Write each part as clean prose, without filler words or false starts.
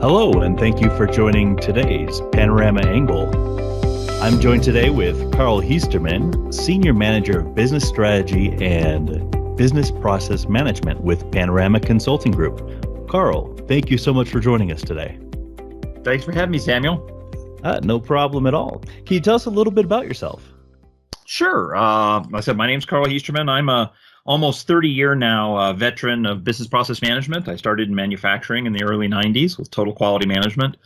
Hello, and thank you for joining today's Panorama Angle. I'm joined today with Carl Heisterman, Senior Manager of Business Strategy and Business Process Management with Panorama Consulting Group. Carl, thank you so much for joining us today. Thanks for having me, Samuel. No problem at all. Can you tell us a little bit about yourself? Sure. Like I said, my name's Carl Heisterman. I'm a almost 30-year now veteran of business process management. I started in manufacturing in the early 90s with total quality management.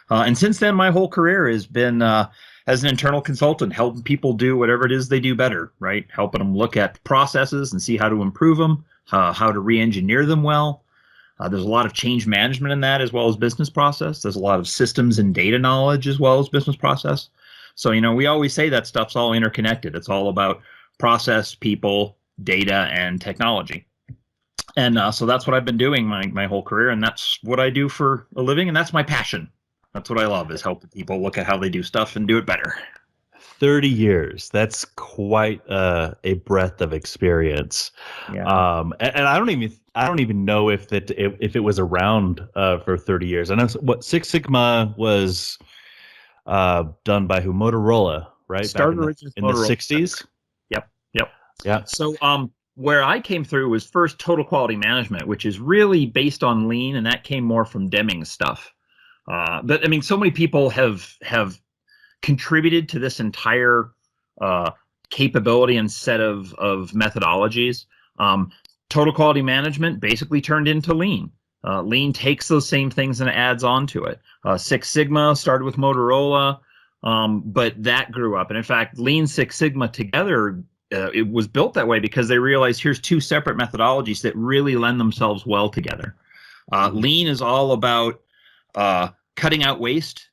And since then, my whole career has been as an internal consultant, helping people do whatever it is they do better, right? Helping them look at processes and see how to improve them, how to re-engineer them well. There's a lot of change management in that as well as business process. There's a lot of systems and data knowledge as well as business process. So, we always say that stuff's all interconnected. It's all about process, people, data, and technology. And so that's what I've been doing my whole career, and that's what I do for a living, and that's my passion. That's what I love, is helping people look at how they do stuff and do it better. 30 years. That's quite a breadth of experience. Yeah. And I don't even know if it was around for 30 years. I know what Six Sigma was done by who? Motorola, right? Started in the 60s. Yep. Yeah. So where I came through was first total quality management, which is really based on lean, and that came more from Deming's stuff. But I mean, so many people have contributed to this entire capability and set of methodologies. Total quality management basically turned into lean. Lean takes those same things and adds on to it. Six Sigma started with Motorola, but that grew up. And in fact, Lean Six Sigma together, it was built that way because they realized here's two separate methodologies that really lend themselves well together. Lean is all about cutting out waste.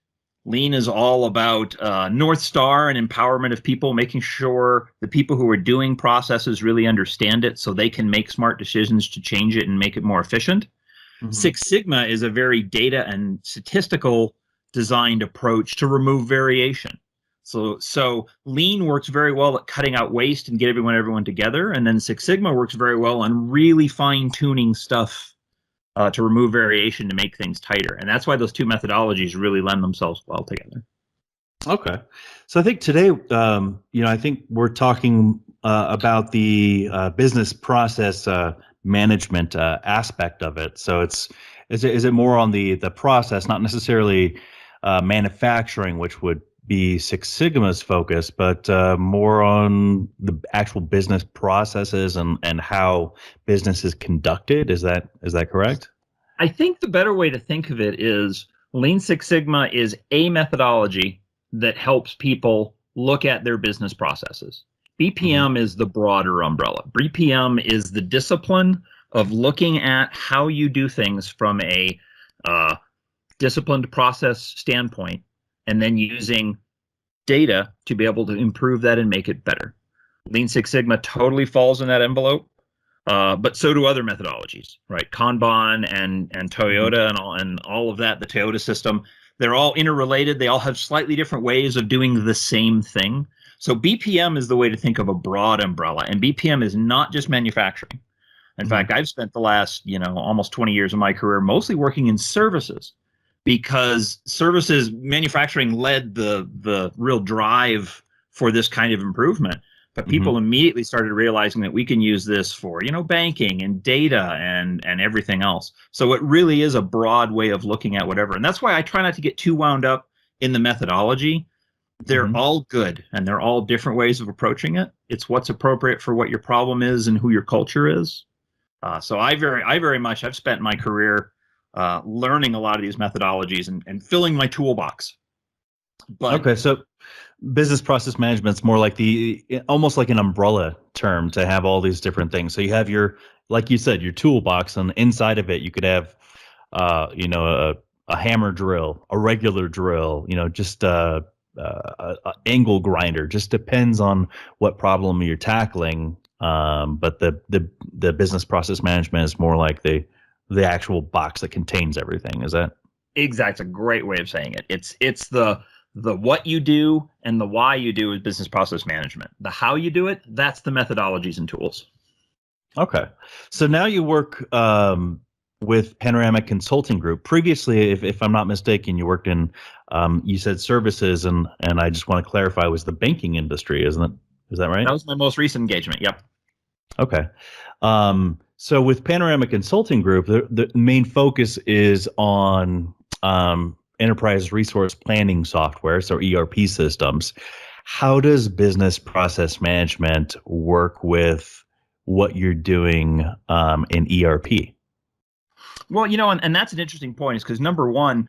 Lean is all about North Star and empowerment of people, making sure the people who are doing processes really understand it so they can make smart decisions to change it and make it more efficient. Mm-hmm. Six Sigma is a very data and statistical designed approach to remove variation. So Lean works very well at cutting out waste and get everyone together. And then Six Sigma works very well on really fine-tuning stuff to remove variation to make things tighter. And that's why those two methodologies really lend themselves well together. Okay. So I think today, I think we're talking about the business process management aspect of it. So is it more on the process, not necessarily manufacturing, which would be Six Sigma's focus, but more on the actual business processes and how business is conducted. Is that correct? I think the better way to think of it is Lean Six Sigma is a methodology that helps people look at their business processes. BPM is the broader umbrella. BPM is the discipline of looking at how you do things from a disciplined process standpoint, and then using data to be able to improve that and make it better. Lean Six Sigma totally falls in that envelope, but so do other methodologies, right? Kanban and Toyota and all of that, the Toyota system, they're all interrelated. They all have slightly different ways of doing the same thing. So BPM is the way to think of a broad umbrella, and BPM is not just manufacturing. In fact, I've spent the last, almost 20 years of my career mostly working in services, because services manufacturing led the real drive for this kind of improvement. But people immediately started realizing that we can use this for, banking and data and everything else. So it really is a broad way of looking at whatever. And that's why I try not to get too wound up in the methodology. They're all good, and they're all different ways of approaching it. It's what's appropriate for what your problem is and who your culture is. So I've spent my career learning a lot of these methodologies and filling my toolbox. But okay, so business process management is more like almost like an umbrella term to have all these different things. So you have like you said, your toolbox, and inside of it you could have, a hammer drill, a regular drill, just a angle grinder. Just depends on what problem you're tackling. But the business process management is more like the actual box that contains everything. Is that exactly? A great way of saying it. It's the what you do and the why you do is business process management. The how you do it, that's the methodologies and tools. Okay. So now you work with Panoramic Consulting Group. Previously, if I'm not mistaken, you worked in, you said services, and I just want to clarify, was the banking industry, isn't it? Is that right? That was my most recent engagement. Yep. Okay. So with Panoramic Consulting Group, the main focus is on enterprise resource planning software, so ERP systems. How does business process management work with what you're doing in ERP? Well, and that's an interesting point, is because number one,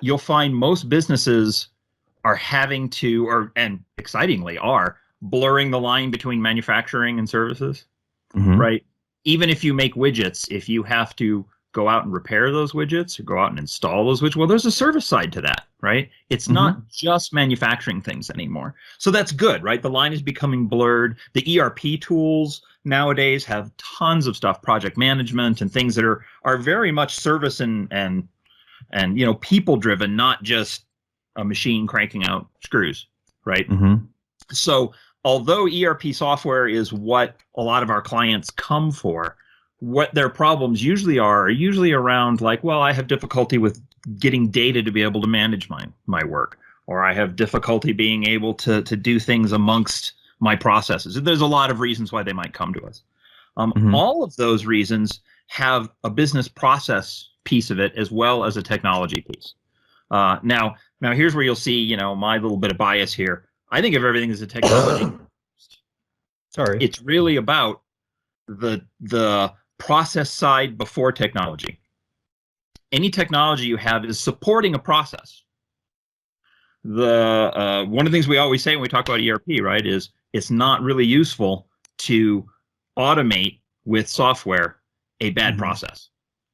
you'll find most businesses are having to, and excitingly are, blurring the line between manufacturing and services, Mm-hmm. right? Even if you make widgets, if you have to go out and repair those widgets or go out and install those widgets, well, there's a service side to that, right? It's Mm-hmm. not just manufacturing things anymore. So that's good, right? The line is becoming blurred. The ERP tools nowadays have tons of stuff, project management and things that are very much service and people driven, not just a machine cranking out screws, right? Mm-hmm. So although ERP software is what a lot of our clients come for, what their problems usually are usually around, like, well, I have difficulty with getting data to be able to manage my work, or I have difficulty being able to do things amongst my processes. There's a lot of reasons why they might come to us. Mm-hmm. All of those reasons have a business process piece of it as well as a technology piece. Now here's where you'll see, my little bit of bias here. I think of everything as a technology. Sorry. It's really about the process side before technology. Any technology you have is supporting a process. One of the things we always say when we talk about ERP, right, is it's not really useful to automate with software a bad process,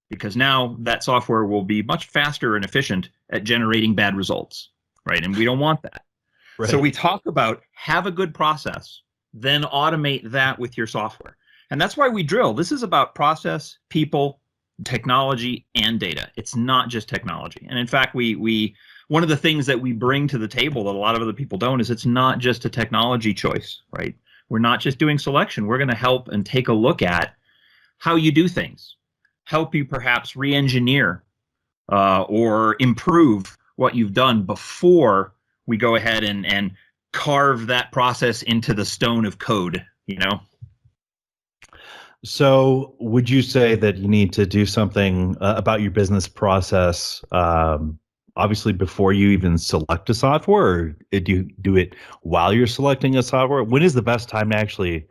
because now that software will be much faster and efficient at generating bad results, right? And we don't want that. Right. So we talk about have a good process, then automate that with your software. And that's why we drill. This is about process, people, technology, and data. It's not just technology. And in fact, we one of the things that we bring to the table that a lot of other people don't is it's not just a technology choice, right? We're not just doing selection. We're going to help and take a look at how you do things, help you perhaps re-engineer or improve what you've done before we go ahead and carve that process into the stone of code, So would you say that you need to do something about your business process, obviously before you even select a software, or do you do it while you're selecting a software? When is the best time to actually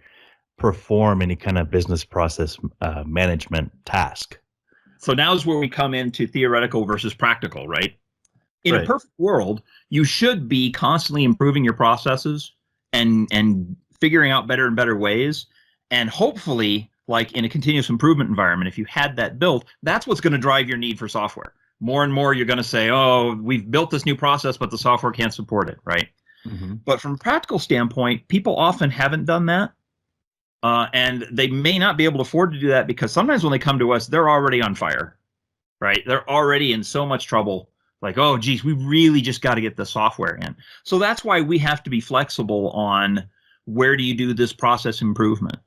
perform any kind of business process management task? So now is where we come into theoretical versus practical, right? In a Right. perfect world, you should be constantly improving your processes and figuring out better and better ways. And hopefully, like in a continuous improvement environment, if you had that built, that's what's going to drive your need for software. More and more, you're going to say, oh, we've built this new process, but the software can't support it, right? Mm-hmm. But from a practical standpoint, people often haven't done that. And they may not be able to afford to do that because sometimes when they come to us, they're already on fire, right? They're already in so much trouble. Like, oh, geez, we really just got to get the software in. So that's why we have to be flexible on where do you do this process improvement.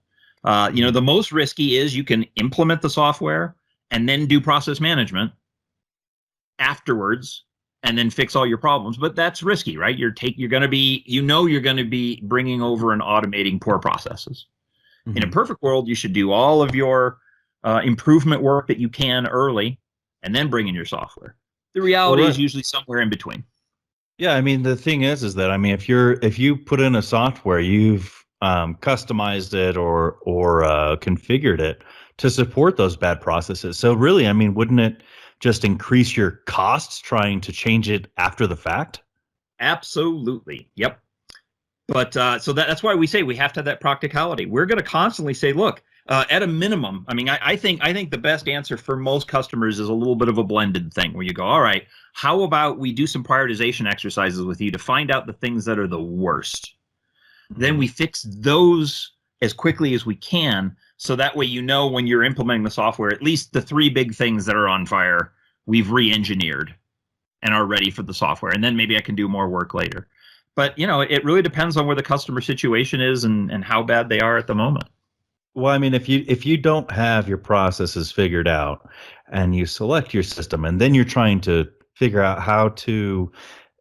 The most risky is you can implement the software and then do process management afterwards and then fix all your problems. But that's risky, right? You're going to be bringing over and automating poor processes. Mm-hmm. In a perfect world, you should do all of your improvement work that you can early and then bring in your software. The reality is usually somewhere in between. Yeah, I mean the thing is that, I mean, if you put in a software, you've customized it or configured it to support those bad processes. So really, I mean, wouldn't it just increase your costs trying to change it after the fact? Absolutely. Yep. But so that's why we say we have to have that practicality. We're going to constantly say, look, at a minimum, I mean, I think the best answer for most customers is a little bit of a blended thing where you go, all right, how about we do some prioritization exercises with you to find out the things that are the worst. Mm-hmm. Then we fix those as quickly as we can. So that way, when you're implementing the software, at least the 3 big things that are on fire, we've re-engineered and are ready for the software. And then maybe I can do more work later. But, it really depends on where the customer situation is and how bad they are at the moment. Well, I mean, if you don't have your processes figured out and you select your system and then you're trying to figure out how to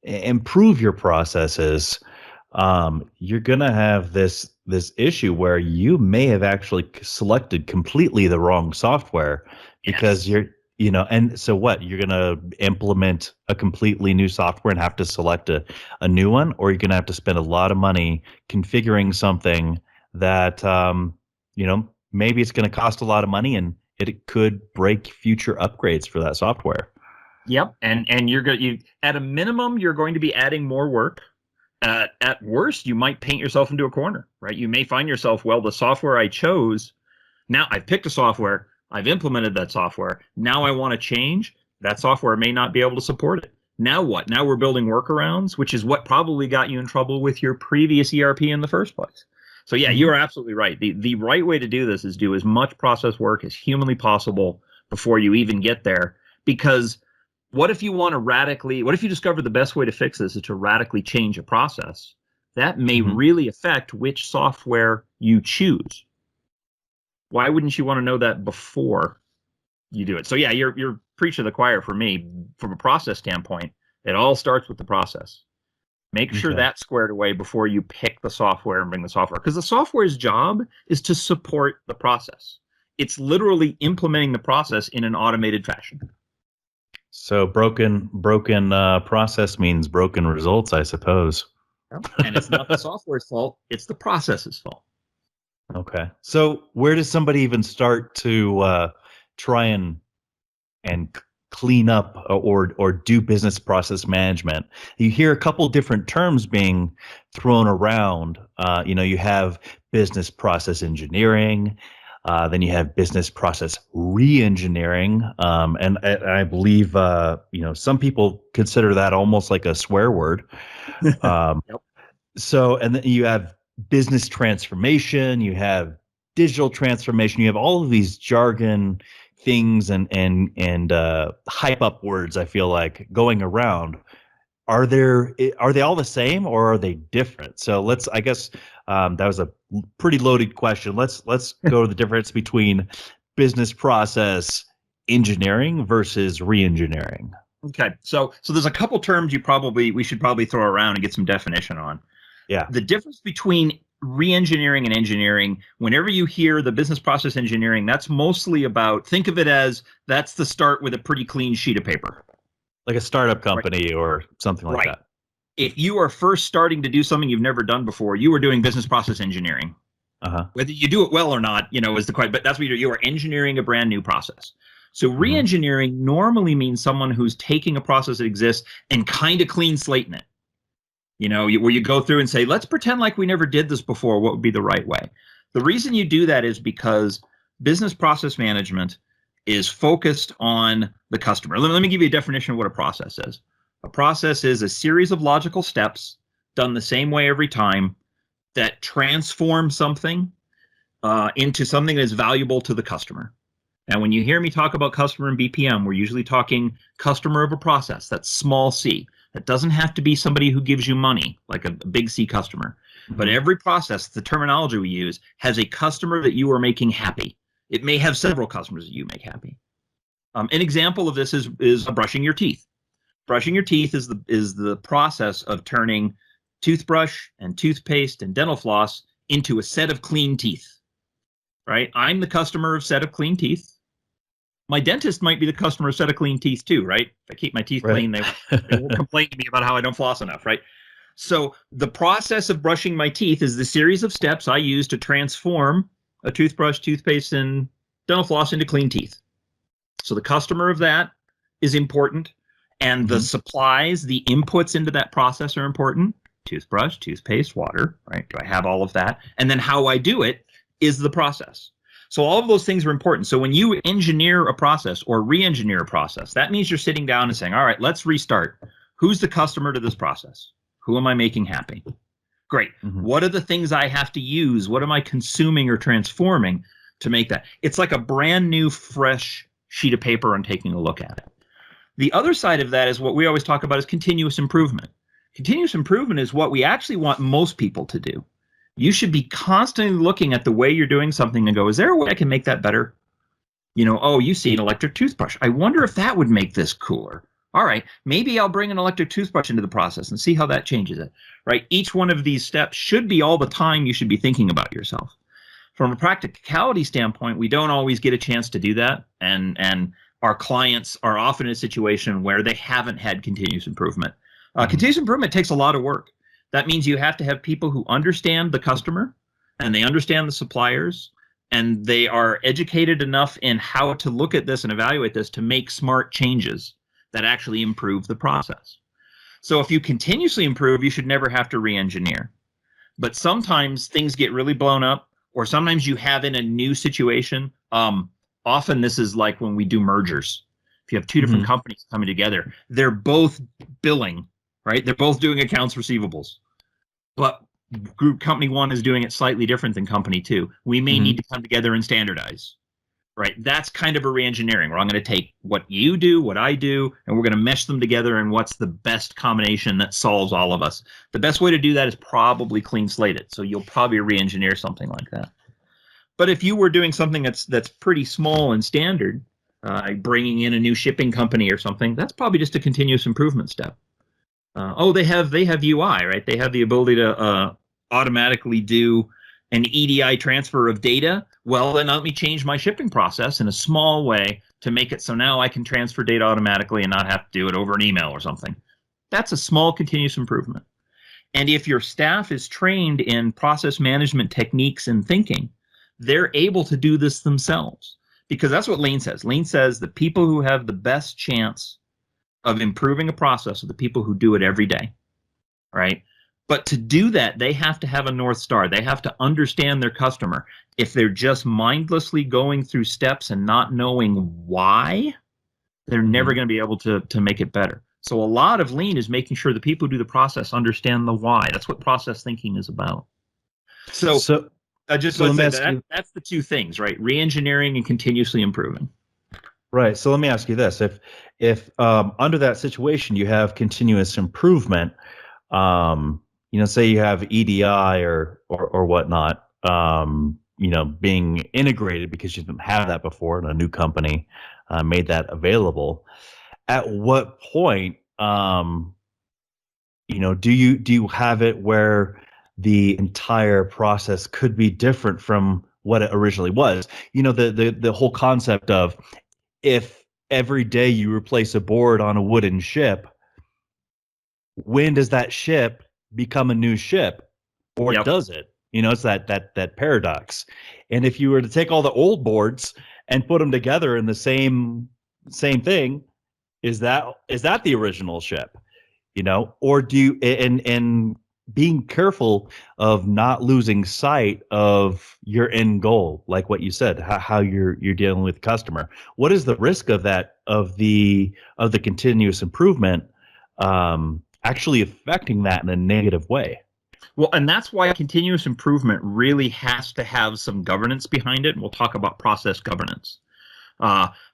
improve your processes, you're gonna have this issue where you may have actually selected completely the wrong software because Yes. and so what? You're gonna implement a completely new software and have to select a new one, or you're gonna have to spend a lot of money configuring something that maybe it's gonna cost a lot of money and it could break future upgrades for that software. Yep. And you at a minimum, you're going to be adding more work. At worst, you might paint yourself into a corner, right? You may find yourself, well, the software I chose, now I've picked a software, I've implemented that software. Now I want to change. That software may not be able to support it. Now what? Now we're building workarounds, which is what probably got you in trouble with your previous ERP in the first place. So yeah, you Mhm. are absolutely right. The right way to do this is do as much process work as humanly possible before you even get there. Because what if you discover the best way to fix this is to radically change a process? That may Mhm. really affect which software you choose. Why wouldn't you want to know that before you do it? So yeah, you're preaching to the choir for me. From a process standpoint, it all starts with the process. Make sure Okay. that's squared away before you pick the software and bring the software. Because the software's job is to support the process. It's literally implementing the process in an automated fashion. So broken process means broken results, I suppose. Yep. And it's not the software's fault, it's the process's fault. Okay. So where does somebody even start to try and clean up or do business process management? You hear a couple different terms being thrown around. You have business process engineering. Then you have business process re-engineering, and I believe some people consider that almost like a swear word. Um, Yep. so, and then you have business transformation, you have digital transformation, you have all of these jargon things and hype up words. I feel like going around. Are they all the same or are they different? So I guess that was a pretty loaded question. Let's go to the difference between business process engineering versus re-engineering. Okay. So there's a couple terms we should probably throw around and get some definition on. Yeah. The difference between re-engineering and engineering, whenever you hear the business process engineering, that's mostly about, think of it as that's the start with a pretty clean sheet of paper. Like a startup Right. company or something like Right. that. If you are first starting to do something you've never done before, you are doing business process engineering. Uh-huh. Whether you do it well or not, is the question, but that's what you do. You are engineering a brand new process. So Hmm. re-engineering normally means someone who's taking a process that exists and kind of clean slating it. Where you go through and say, let's pretend like we never did this before. What would be the right way? The reason you do that is because business process management is focused on the customer. Let me give you a definition of what a process is. A process is a series of logical steps done the same way every time that transform something into something that is valuable to the customer. Now, when you hear me talk about customer and BPM, we're usually talking customer of a process. That's small c. That doesn't have to be somebody who gives you money, like a big C customer. But Hmm. every process, the terminology we use, has a customer that you are making happy. It may have several customers that you make happy. An example of this is brushing your teeth. Brushing your teeth is the process of turning toothbrush and toothpaste and dental floss into a set of clean teeth. Right? I'm the customer of set of clean teeth. My dentist might be the customer of set of clean teeth too, right? If I keep my teeth Right. clean, they won't complain to me about how I don't floss enough, right? So the process of brushing my teeth is the series of steps I use to transform a toothbrush, toothpaste, and dental floss into clean teeth. So the customer of that is important, and the Hmm. supplies, the inputs into that process are important. Toothbrush, toothpaste, water, right? Do I have all of that? And then how I do it is the process. So all of those things are important. So when you engineer a process or re-engineer a process, that means you're sitting down and saying, all right, let's restart. Who's the customer to this process? Who am I making happy? Great. Hmm. What are the things I have to use? What am I consuming or transforming to make that? It's like a brand new, fresh sheet of paper and taking a look at it. The other side of that is what we always talk about is continuous improvement. Continuous improvement is what we actually want most people to do. You should be constantly looking at the way you're doing something and go, is there a way I can make that better? Oh, you see an electric toothbrush. I wonder if that would make this cooler. All right, maybe I'll bring an electric toothbrush into the process and see how that changes it, right? Each one of these steps should be all the time you should be thinking about yourself. From a practicality standpoint, we don't always get a chance to do that. And our clients are often in a situation where they haven't had continuous improvement. Continuous improvement takes a lot of work. That means you have to have people who understand the customer and they understand the suppliers and they are educated enough in how to look at this and evaluate this to make smart changes that actually improve the process. So if you continuously improve, you should never have to re-engineer. But sometimes things get really blown up, or sometimes you have in a new situation. Often this is like when we do mergers. If you have two different companies coming together, they're both billing, right? They're both doing accounts receivables. But group company one is doing it slightly different than company two. We may need to come together and standardize. Right, that's kind of a re-engineering where I'm going to take what you do, what I do, and we're going to mesh them together and what's the best combination that solves all of us. The best way to do that is probably clean slate it. So you'll probably re-engineer something like that. But if you were doing something that's pretty small and standard, bringing in a new shipping company or something, that's probably just a continuous improvement step. They have UI, right? They have the ability to automatically do an EDI transfer of data. Well, then let me change my shipping process in a small way to make it so now I can transfer data automatically and not have to do it over an email or something. That's a small continuous improvement. And if your staff is trained in process management techniques and thinking, they're able to do this themselves. Because that's what Lean says. Lean says the people who have the best chance of improving a process are the people who do it every day, right? But to do that, they have to have a North Star. They have to understand their customer. If they're just mindlessly going through steps and not knowing why, they're never going to be able to make it better. So a lot of Lean is making sure the people who do the process understand the why. That's what process thinking is about. So that's the two things, right? Re-engineering and continuously improving. Right. So let me ask you this: if under that situation you have continuous improvement, say you have EDI or whatnot, being integrated because you didn't have that before, and a new company made that available. At what point, do you have it where the entire process could be different from what it originally was? The whole concept of if every day you replace a board on a wooden ship, when does that ship become a new ship, or does it? It's that paradox. And if you were to take all the old boards and put them together in the same thing, is that the original ship? Or do you and being careful of not losing sight of your end goal, like what you said, how you're dealing with the customer. What is the risk of that, of the continuous improvement actually affecting that in a negative way? Well, and that's why continuous improvement really has to have some governance behind it. And we'll talk about process governance.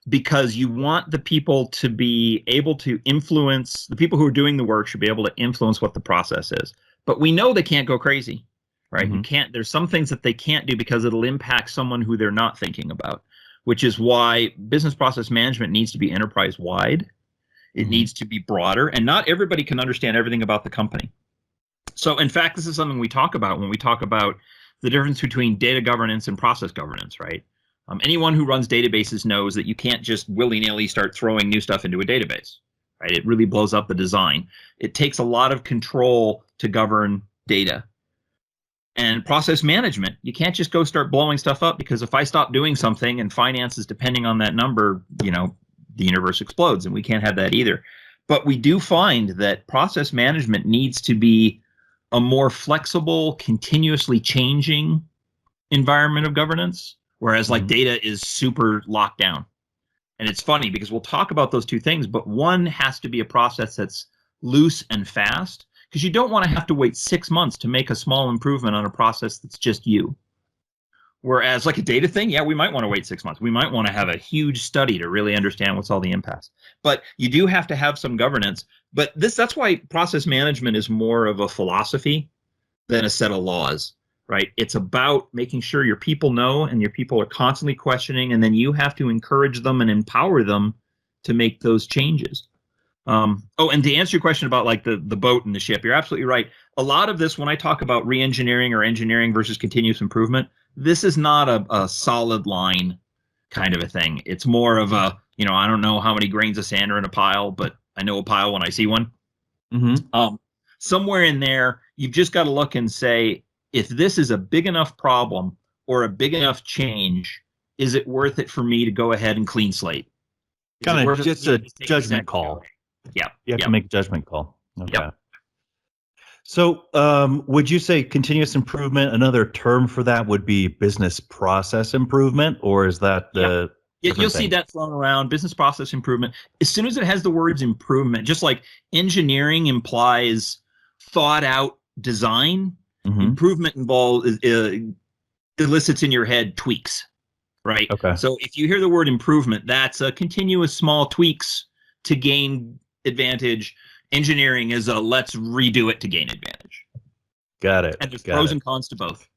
Because you want the people to be able to influence, the people who are doing the work should be able to influence what the process is. But we know they can't go crazy, right? There's some things that they can't do because it'll impact someone who they're not thinking about, which is why business process management needs to be enterprise-wide. It needs to be broader, and not everybody can understand everything about the company. So, in fact, this is something we talk about when we talk about the difference between data governance and process governance, right? Anyone who runs databases knows that you can't just willy-nilly start throwing new stuff into a database, right? It really blows up the design. It takes a lot of control to govern data. And process management, you can't just go start blowing stuff up, because if I stop doing something and finance is depending on that number, the universe explodes, and we can't have that either. But we do find that process management needs to be a more flexible, continuously changing environment of governance, whereas like data is super locked down. And it's funny because we'll talk about those two things, but one has to be a process that's loose and fast, because you don't want to have to wait 6 months to make a small improvement on a process that's just you. Whereas like a data thing, we might want to wait 6 months. We might want to have a huge study to really understand what's all the impacts. But you do have to have some governance. But that's why process management is more of a philosophy than a set of laws. right? It's about making sure your people know and your people are constantly questioning, and then you have to encourage them and empower them to make those changes. And to answer your question about like the boat and the ship, you're absolutely right. A lot of this, when I talk about re-engineering or engineering versus continuous improvement, this is not a solid line kind of a thing. It's more of a, I don't know how many grains of sand are in a pile, but I know a pile when I see one. Mm-hmm. Somewhere in there, you've just got to look and say, if this is a big enough problem or a big enough change, is it worth it for me to go ahead and clean slate? Kind of just a judgment call. Yeah. You have to make a judgment call. Okay. Yep. So would you say continuous improvement, another term for that would be business process improvement, or is that the You'll see that thrown around, business process improvement. As soon as it has the words improvement, just like engineering implies thought out design, improvement elicits in your head tweaks, right? Okay. So if you hear the word improvement, that's a continuous small tweaks to gain advantage. Engineering is a let's redo it to gain advantage. Got it. And there's pros and cons to both.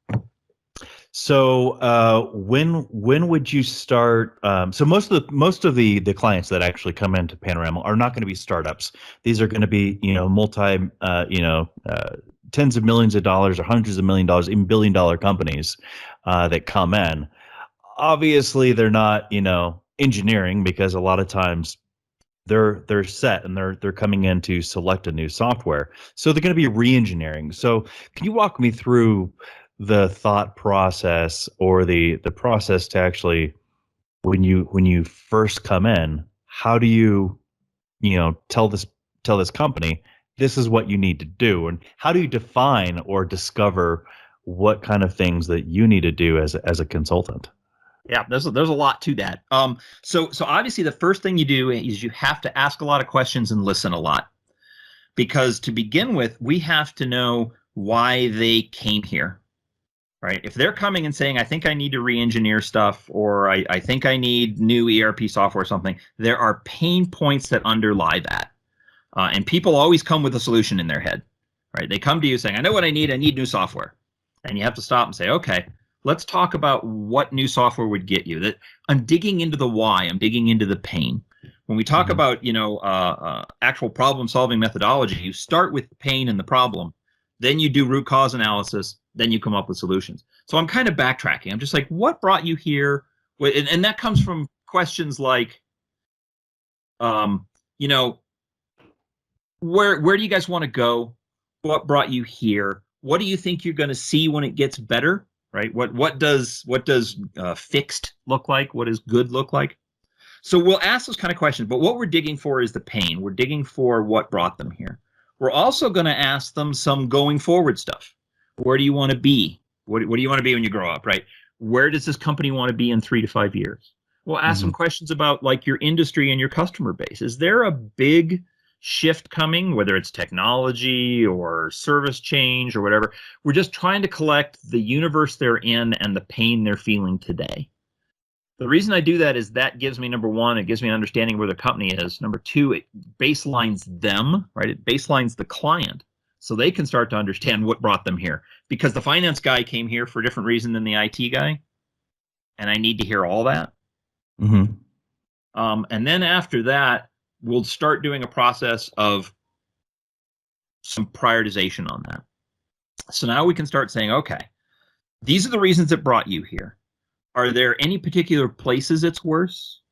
So when would you start? So most of the clients that actually come into Panorama are not going to be startups. These are going to be tens of millions of dollars or hundreds of $1 million, even $1 billion companies that come in. Obviously, they're not engineering, because a lot of times they're set and they're coming in to select a new software. So they're going to be re-engineering. So can you walk me through the thought process, or the process to actually, when you first come in, how do you tell this company this is what you need to do, and how do you define or discover what kind of things that you need to do as a consultant? Yeah, there's a lot to that. So obviously the first thing you do is you have to ask a lot of questions and listen a lot, because to begin with, we have to know why they came here. Right. If they're coming and saying, I think I need to re-engineer stuff, or I think I need new ERP software or something, there are pain points that underlie that. And people always come with a solution in their head. Right. They come to you saying, I know what I need new software. And you have to stop and say, okay, let's talk about what new software would get you. That I'm digging into the why, I'm digging into the pain. When we talk about, actual problem solving methodology, you start with the pain and the problem. Then you do root cause analysis. Then you come up with solutions. So I'm kind of backtracking. I'm just like, what brought you here? And that comes from questions like, where do you guys want to go? What brought you here? What do you think you're going to see when it gets better? Right? What does fixed look like? What does good look like? So we'll ask those kind of questions. But what we're digging for is the pain. We're digging for what brought them here. We're also going to ask them some going forward stuff. Where do you want to be? What do you want to be when you grow up, right? Where does this company want to be in 3 to 5 years? We'll ask some questions about like your industry and your customer base. Is there a big shift coming, whether it's technology or service change or whatever? We're just trying to collect the universe they're in and the pain they're feeling today. The reason I do that is that gives me, number one, it gives me an understanding where the company is. Number two, it baselines them, right? It baselines the client, so they can start to understand what brought them here. Because the finance guy came here for a different reason than the IT guy, and I need to hear all that. And then after that, we'll start doing a process of some prioritization on that. So now we can start saying, okay, these are the reasons that brought you here. Are there any particular places it's worse?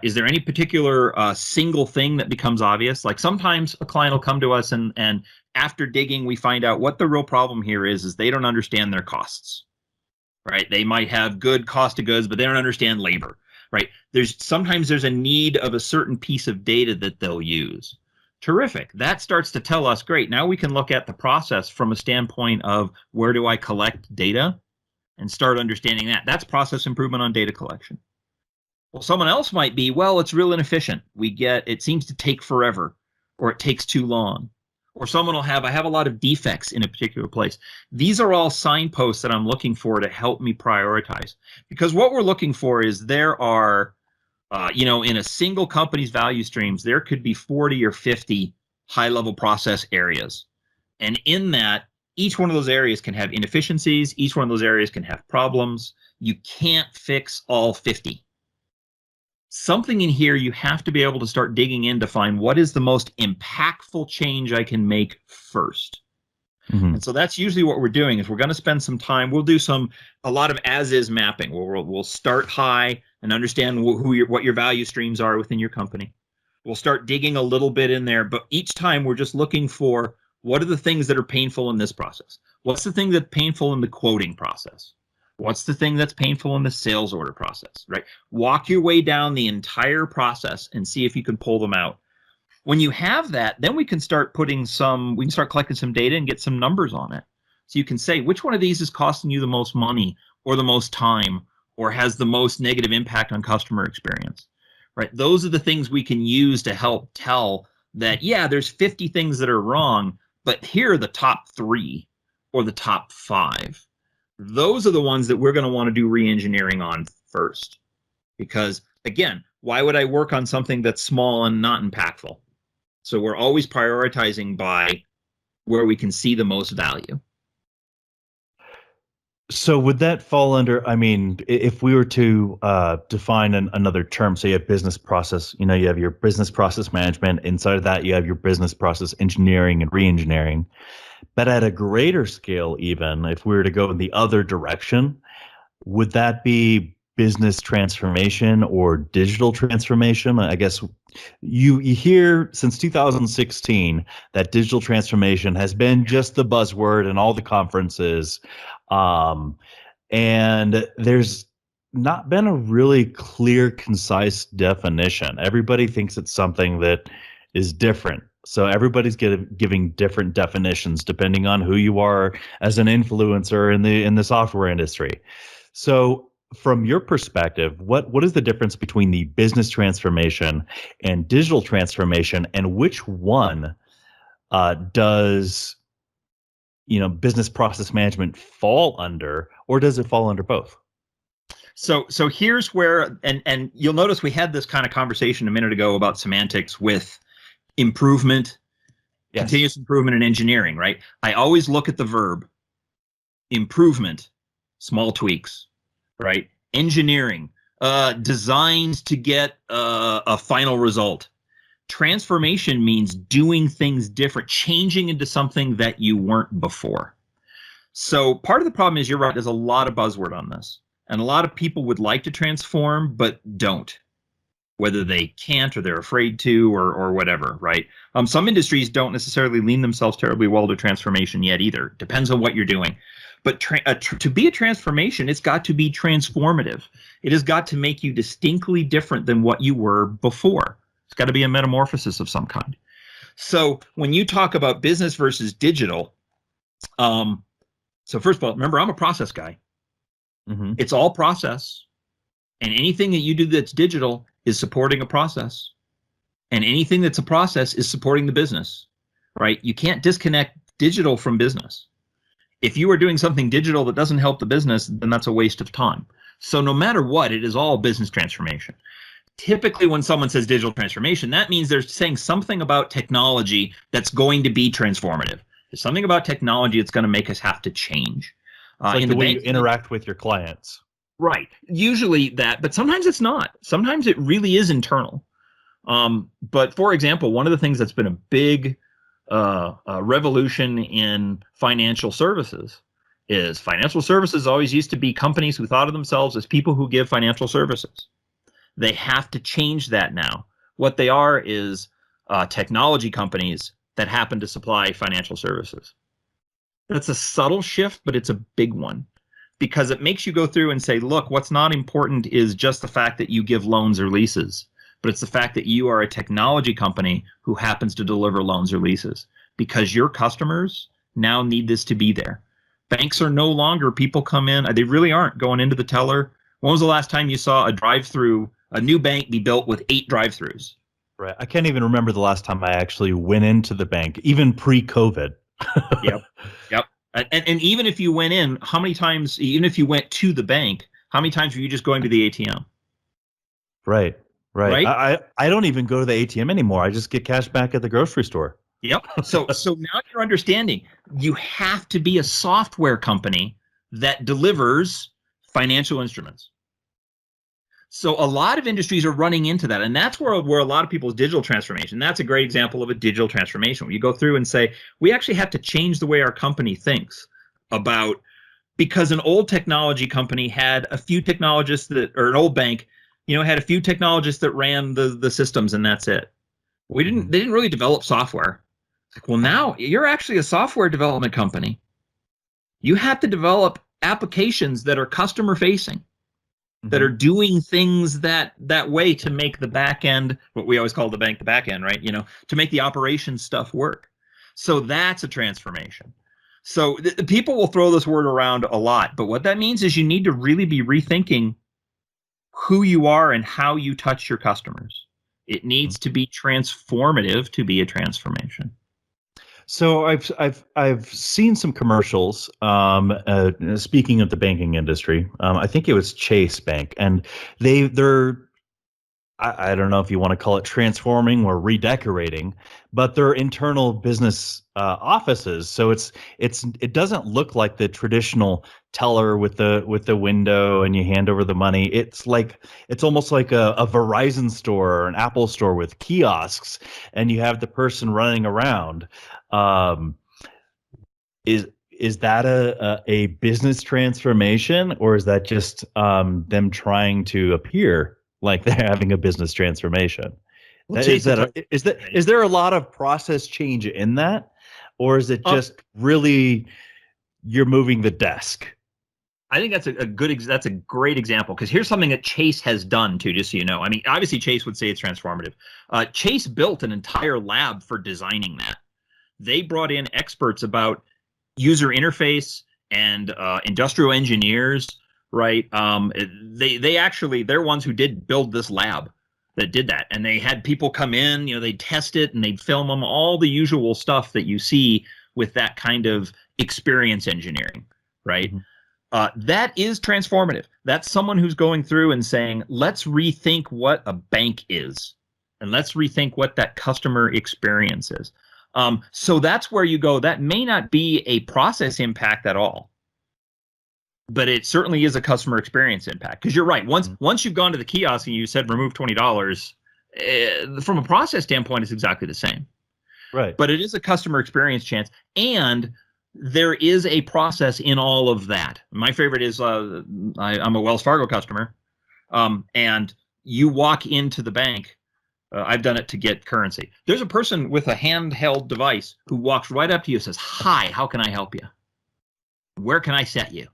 Is there any particular single thing that becomes obvious? Like sometimes a client will come to us and after digging, we find out what the real problem here is they don't understand their costs, right? They might have good cost of goods, but they don't understand labor, right? Sometimes there's a need of a certain piece of data that they'll use. Terrific. That starts to tell us, great, now we can look at the process from a standpoint of where do I collect data and start understanding that. That's process improvement on data collection. Well, someone else might be, well, it's real inefficient. It seems to take forever, or it takes too long. Or someone will have, I have a lot of defects in a particular place. These are all signposts that I'm looking for to help me prioritize. Because what we're looking for is there are, in a single company's value streams, there could be 40 or 50 high-level process areas. And in that, each one of those areas can have inefficiencies. Each one of those areas can have problems. You can't fix all 50. Something in here, you have to be able to start digging in to find what is the most impactful change I can make first. Mm-hmm. And so that's usually what we're doing is we're going to spend some time. We'll do a lot of as-is mapping where we'll start high and understand what your value streams are within your company. We'll start digging a little bit in there, but each time we're just looking for what are the things that are painful in this process? What's the thing that's painful in the quoting process? What's the thing that's painful in the sales order process, right? Walk your way down the entire process and see if you can pull them out. When you have that, then we can start collecting some data and get some numbers on it. So you can say which one of these is costing you the most money or the most time or has the most negative impact on customer experience, right? Those are the things we can use to help tell that, yeah, there's 50 things that are wrong, but here are the top 3 or the top 5. Those are the ones that we're going to want to do re-engineering on first. Because, again, why would I work on something that's small and not impactful? So we're always prioritizing by where we can see the most value. So would that fall under, I mean, if we were to define another term, so you have business process, you have your business process management. Inside of that, you have your business process engineering and re-engineering. But at a greater scale, even if we were to go in the other direction, would that be business transformation or digital transformation? I guess you hear since 2016 that digital transformation has been just the buzzword in all the conferences. And there's not been a really clear, concise definition. Everybody thinks it's something that is different. So everybody's giving different definitions depending on who you are as an influencer in the software industry. So from your perspective, what is the difference between the business transformation and digital transformation, and which one does business process management fall under, or does it fall under both? So here's where, and you'll notice we had this kind of conversation a minute ago about semantics with improvement, Yes. Continuous improvement, and engineering, right? I always look at the verb improvement, small tweaks, right? Engineering, designed to get a final result. Transformation means doing things different, changing into something that you weren't before. So part of the problem is, you're right, there's a lot of buzzword on this. And a lot of people would like to transform, but don't. Whether they can't or they're afraid to or whatever, right? Some industries don't necessarily lean themselves terribly well to transformation yet either. Depends on what you're doing. But to be a transformation, it's got to be transformative. It has got to make you distinctly different than what you were before. It's got to be a metamorphosis of some kind. So when you talk about business versus digital, so first of all, remember, I'm a process guy. Mm-hmm. It's all process. And anything that you do that's digital is supporting a process. And anything that's a process is supporting the business, right? You can't disconnect digital from business. If you are doing something digital that doesn't help the business, then that's a waste of time. So no matter what, it is all business transformation. Typically, when someone says digital transformation, that means they're saying something about technology that's going to be transformative. There's something about technology that's going to make us have to change. It's like the way you interact with your clients. Right. Usually that, but sometimes it's not. Sometimes it really is internal. But for example, one of the things that's been a big revolution in financial services is financial services always used to be companies who thought of themselves as people who give financial services. They have to change that now. What they are is technology companies that happen to supply financial services. That's a subtle shift, but it's a big one, because it makes you go through and say, look, what's not important is just the fact that you give loans or leases, but it's the fact that you are a technology company who happens to deliver loans or leases, because your customers now need this to be there. Banks are no longer, people come in, they really aren't going into the teller. When was the last time you saw a new bank be built with 8 drive-throughs? Right. I can't even remember the last time I actually went into the bank, even pre-COVID. Yep. And even if you went in, how many times, even if you went to the bank, how many times were you just going to the ATM? Right. I don't even go to the ATM anymore. I just get cash back at the grocery store. Yep. So now you're understanding you have to be a software company that delivers financial instruments. So a lot of industries are running into that, and that's where a lot of people's digital transformation. That's a great example of a digital transformation. Where you go through and say, we actually have to change the way our company thinks about, because an old technology company had a few technologists that, or an old bank, had a few technologists that ran the systems, and that's it. They didn't really develop software. It's like, well, now you're actually a software development company. You have to develop applications that are customer facing, that are doing things that way to make the back end, what we always call the bank, the back end, right? To make the operation stuff work. So that's a transformation. So people will throw this word around a lot, but what that means is you need to really be rethinking who you are and how you touch your customers. It needs to be transformative to be a transformation. So I've seen some commercials. Speaking of the banking industry, I think it was Chase Bank, and they're I don't know if you want to call it transforming or redecorating, but they're internal business offices. So it doesn't look like the traditional teller with the window and you hand over the money. It's almost like a Verizon store or an Apple store with kiosks, and you have the person running around. Is that a business transformation, or is that just them trying to appear like they're having a business transformation? Well, Is there a lot of process change in that, or is it just really you're moving the desk? I think that's a great example, because here's something that Chase has done too, just so you know. I mean, obviously Chase would say it's transformative. Chase built an entire lab for designing that. They brought in experts about user interface and industrial engineers, right? They're ones who did build this lab that did that, and they had people come in, they'd test it and they'd film them, all the usual stuff that you see with that kind of experience engineering, right? That is transformative. That's someone who's going through and saying, let's rethink what a bank is, and let's rethink what that customer experience is. So that's where you go. That may not be a process impact at all, but it certainly is a customer experience impact. Because you're right. Once you've gone to the kiosk and you said remove $20, from a process standpoint, it's exactly the same. Right. But it is a customer experience chance, and there is a process in all of that. My favorite is I'm a Wells Fargo customer, and you walk into the bank. I've done it to get currency. There's a person with a handheld device who walks right up to you and says, "Hi, how can I help you? Where can I set you?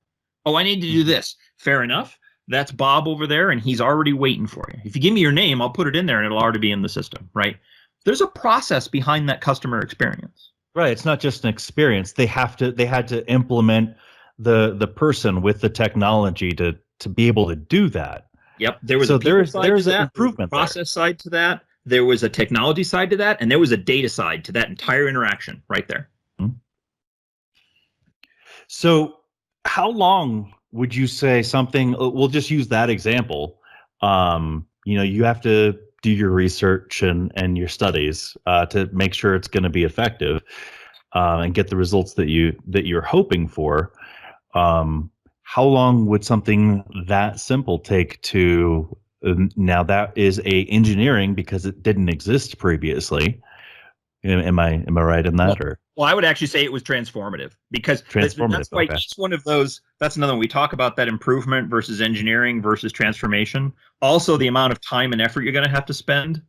Oh, I need to do this." Fair enough. That's Bob over there, and he's already waiting for you. If you give me your name, I'll put it in there, and it'll already be in the system, right? There's a process behind that customer experience. Right. It's not just an experience. They had to implement the person with the technology to be able to do that. Yep. There was there's an improvement, process side to that. There was a technology side to that, and there was a data side to that entire interaction right there. So how long would you say something, we'll just use that example. You have to do your research and your studies to make sure it's going to be effective and get the results that you're hoping for. How long would something that simple take to now that is a engineering because it didn't exist previously? Am I right in that? Well, I would actually say it was transformative, because that's why each one of those, that's another one. We talk about that improvement versus engineering versus transformation. Also, the amount of time and effort you're going to have to spend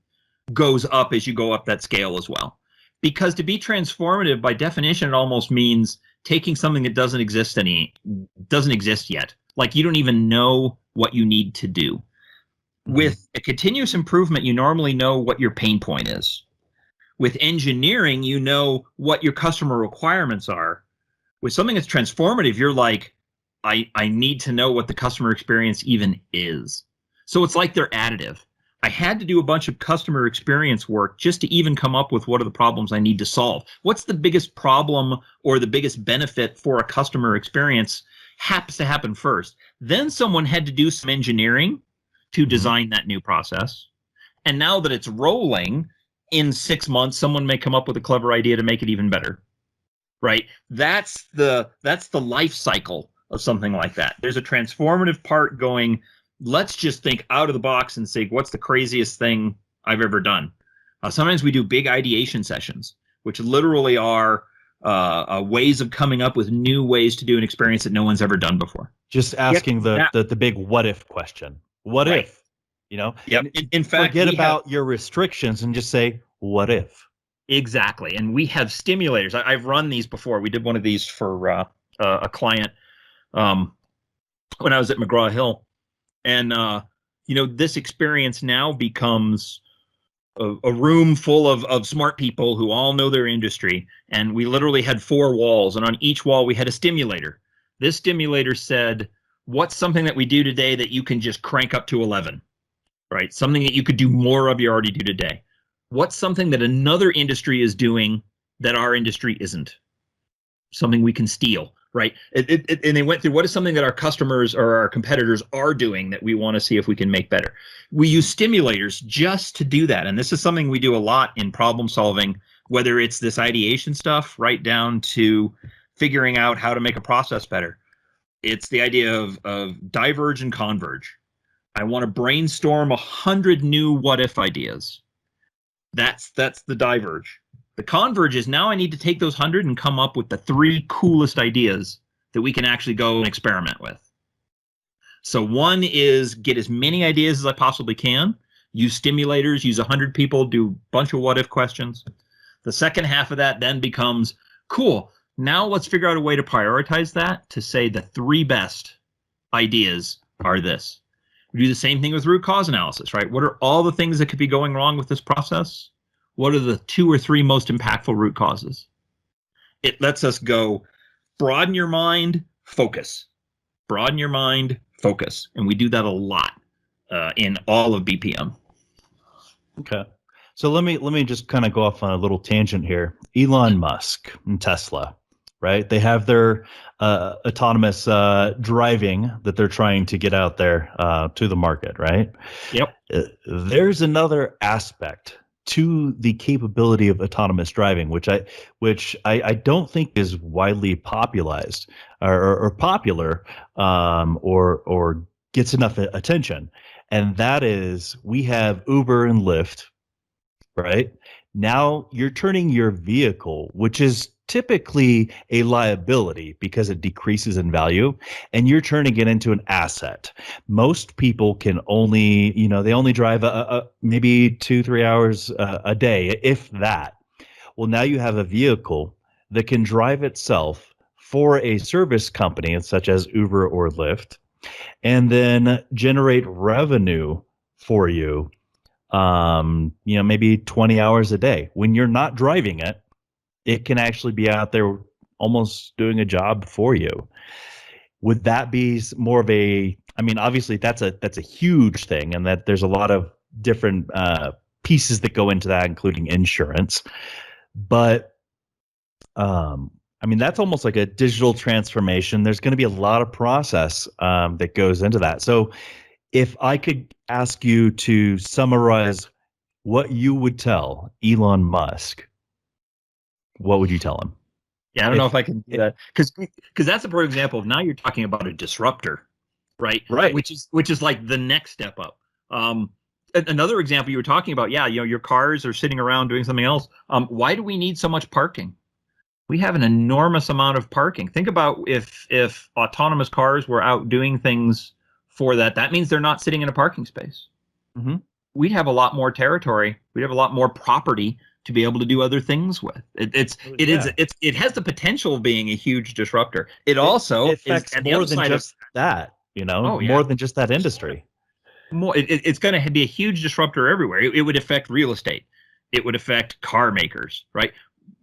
goes up as you go up that scale as well. Because to be transformative, by definition, it almost means taking something that doesn't exist yet. Like you don't even know what you need to do. With a continuous improvement, you normally know what your pain point is. With engineering, you know what your customer requirements are. With something that's transformative, you're like, I need to know what the customer experience even is. So it's like they're additive. I had to do a bunch of customer experience work just to even come up with what are the problems I need to solve. What's the biggest problem or the biggest benefit for a customer experience happens to happen first. Then someone had to do some engineering to design that new process. And now that it's rolling, in 6 months, someone may come up with a clever idea to make it even better, right? That's the life cycle of something like that. There's a transformative part going, let's just think out of the box and say, what's the craziest thing I've ever done? Sometimes we do big ideation sessions, which literally are ways of coming up with new ways to do an experience that no one's ever done before. Just asking the big what if question. What if? You know? Yep. In fact, forget about your restrictions and just say, what if? Exactly. And we have stimulators. I've run these before. We did one of these for a client when I was at McGraw-Hill. And, this experience now becomes a room full of smart people who all know their industry. And we literally had 4 walls. And on each wall, we had a stimulator. This stimulator said, what's something that we do today that you can just crank up to 11? Right? Something that you could do more of you already do today. What's something that another industry is doing that our industry isn't? Something we can steal, right? And they went through, what is something that our customers or our competitors are doing that we want to see if we can make better? We use stimulators just to do that. And this is something we do a lot in problem solving, whether it's this ideation stuff right down to figuring out how to make a process better. It's the idea of diverge and converge. I want to brainstorm 100 new what if ideas. That's the diverge. The converge is now I need to take those 100 and come up with the 3 coolest ideas that we can actually go and experiment with. So one is get as many ideas as I possibly can, use stimulators, use 100 people, do a bunch of what if questions. The second half of that then becomes, cool, now let's figure out a way to prioritize that to say the 3 best ideas are this. We do the same thing with root cause analysis, right? What are all the things that could be going wrong with this process? What are the 2 or 3 most impactful root causes? It lets us go broaden your mind, focus. Broaden your mind, focus. And we do that a lot in all of BPM. Okay. So let me just kind of go off on a little tangent here. Elon Musk and Tesla, right? They have their autonomous driving that they're trying to get out there to the market, right? Yep. There's another aspect to the capability of autonomous driving, which I don't think is widely popularized or popular or gets enough attention, and that is we have Uber and Lyft, right? Now you're turning your vehicle, which is typically a liability because it decreases in value, and you're turning it into an asset. Most people can only, they only drive maybe 2-3 hours a day, if that. Well, now you have a vehicle that can drive itself for a service company such as Uber or Lyft, and then generate revenue for you, maybe 20 hours a day. When you're not driving it, it can actually be out there almost doing a job for you. Would that be more of obviously that's a huge thing, and that there's a lot of different pieces that go into that, including insurance. But that's almost like a digital transformation. There's going to be a lot of process that goes into that. So if I could ask you to summarize what you would tell Elon Musk, what would you tell him? Yeah, I don't know if I can do that, because that's a perfect example of now you're talking about a disruptor, right? Right. Which is like the next step up. Another example you were talking about, your cars are sitting around doing something else. Why do we need so much parking? We have an enormous amount of parking. Think about if autonomous cars were out doing things for that. That means they're not sitting in a parking space. Mm-hmm. We'd have a lot more territory. We'd have a lot more property to be able to do other things with. It has the potential of being a huge disruptor. It also affects more than just that, more than just that industry. It's going to be a huge disruptor everywhere. It would affect real estate. It would affect car makers, right?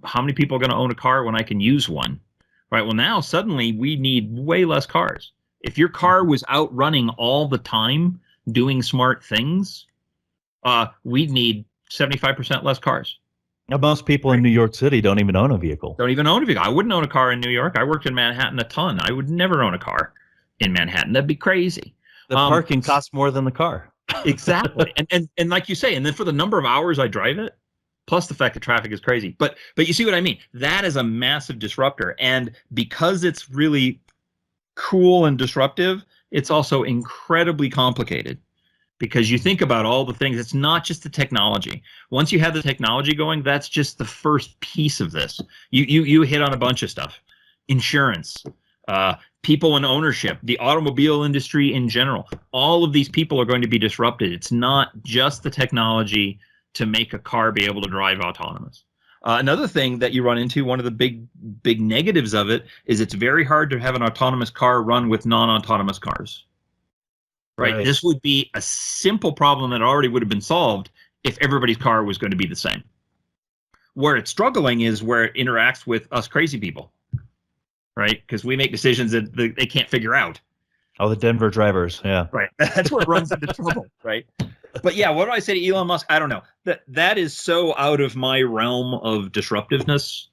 How many people are going to own a car when I can use one, right? Well, now suddenly we need way less cars. If your car was out running all the time doing smart things, we'd need 75% less cars. Now, most people in New York City don't even own a vehicle. I wouldn't own a car in New York. I worked in Manhattan a ton. I would never own a car in Manhattan. That'd be crazy. The parking costs more than the car. Exactly. And like you say, and then for the number of hours I drive it, plus the fact that traffic is crazy. But you see what I mean? That is a massive disruptor. And because it's really cool and disruptive, it's also incredibly complicated. Because you think about all the things, it's not just the technology. Once you have the technology going, that's just the first piece of this. You hit on a bunch of stuff. Insurance, people in ownership, the automobile industry in general. All of these people are going to be disrupted. It's not just the technology to make a car be able to drive autonomous. Another thing that you run into, one of the big negatives of it, is it's very hard to have an autonomous car run with non-autonomous cars. Right. This would be a simple problem that already would have been solved if everybody's car was going to be the same. Where it's struggling is where it interacts with us crazy people, right? Because we make decisions that they can't figure out. Oh, the Denver drivers, yeah. Right. That's where it runs into trouble, right? But yeah, what do I say to Elon Musk? I don't know. That is so out of my realm of disruptiveness.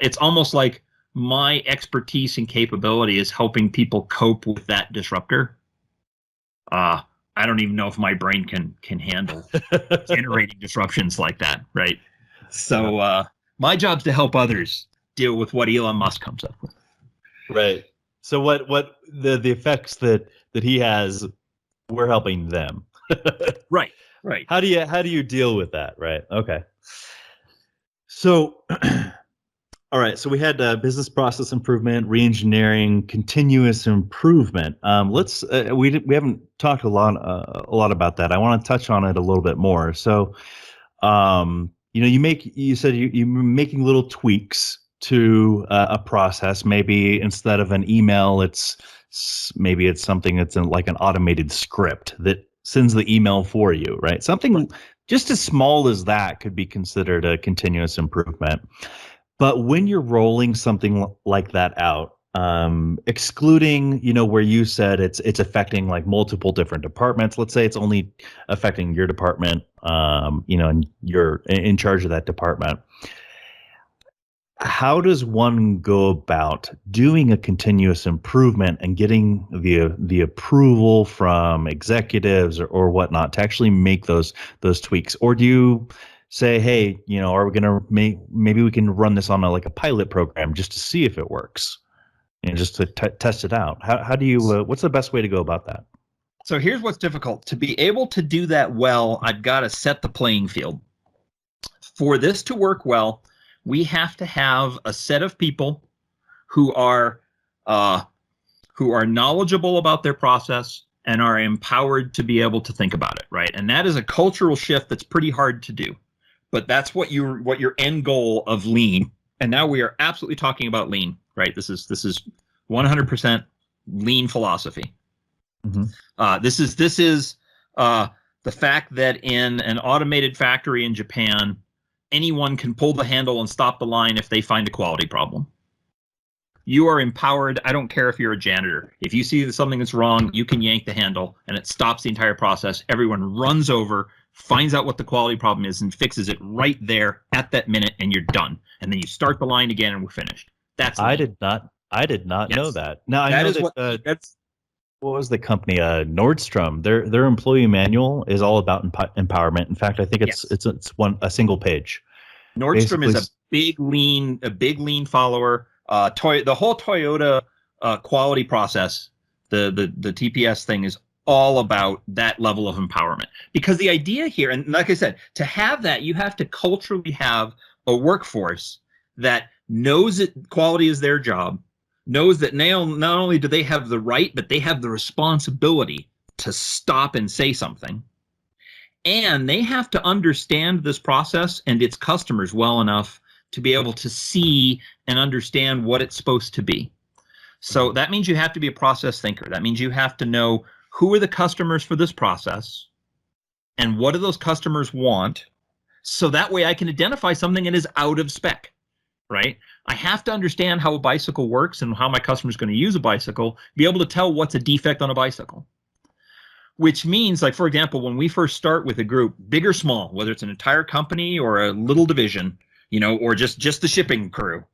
It's almost like my expertise and capability is helping people cope with that disruptor. I don't even know if my brain can handle generating disruptions like that, right? So my job's to help others deal with what Elon Musk comes up with. Right. So what the effects that he has, we're helping them. Right. How do you deal with that? Right. Okay. So all right, so we had business process improvement, reengineering, continuous improvement. Let's we haven't talked a lot about that. I want to touch on it a little bit more. So, you said you're making little tweaks to a process. Maybe instead of an email, it's something that's like an automated script that sends the email for you, right? Something just as small as that could be considered a continuous improvement. But when you're rolling something like that out, excluding, where you said it's affecting like multiple different departments. Let's say it's only affecting your department, and you're in charge of that department. How does one go about doing a continuous improvement and getting the approval from executives or whatnot to actually make those tweaks? Or do you say, hey, are we going to maybe we can run this on a pilot program just to see if it works, just to test it out? How do you what's the best way to go about that? So here's what's difficult. To be able to do that well, I've got to set the playing field. For this to work well, we have to have a set of people who are knowledgeable about their process and are empowered to be able to think about it, right? And that is a cultural shift that's pretty hard to do. But that's what your end goal of lean. And now we are absolutely talking about lean, right? This is 100% lean philosophy. Mm-hmm. This is the fact that in an automated factory in Japan, anyone can pull the handle and stop the line if they find a quality problem. You are empowered. I don't care if you're a janitor. If you see something that's wrong, you can yank the handle and it stops the entire process. Everyone runs over, finds out what the quality problem is, and fixes it right there at that minute, and you're done. And then you start the line again, and we're finished. That's I did not know that. Now I know that what was the company? Nordstrom. Their employee manual is all about empowerment. In fact, I think it's a single page. Nordstrom is a big lean follower. The whole Toyota quality process, the TPS thing is all about that level of empowerment. Because the idea here, and like I said, to have that, you have to culturally have a workforce that knows that quality is their job, knows that not only do they have the right, but they have the responsibility to stop and say something. And they have to understand this process and its customers well enough to be able to see and understand what it's supposed to be. So that means you have to be a process thinker. That means you have to know who are the customers for this process and what do those customers want. So that way I can identify something that is out of spec, right? I have to understand how a bicycle works and how my customer is going to use a bicycle, be able to tell what's a defect on a bicycle. Which means, like, for example, when we first start with a group, big or small, whether it's an entire company or a little division, or just the shipping crew,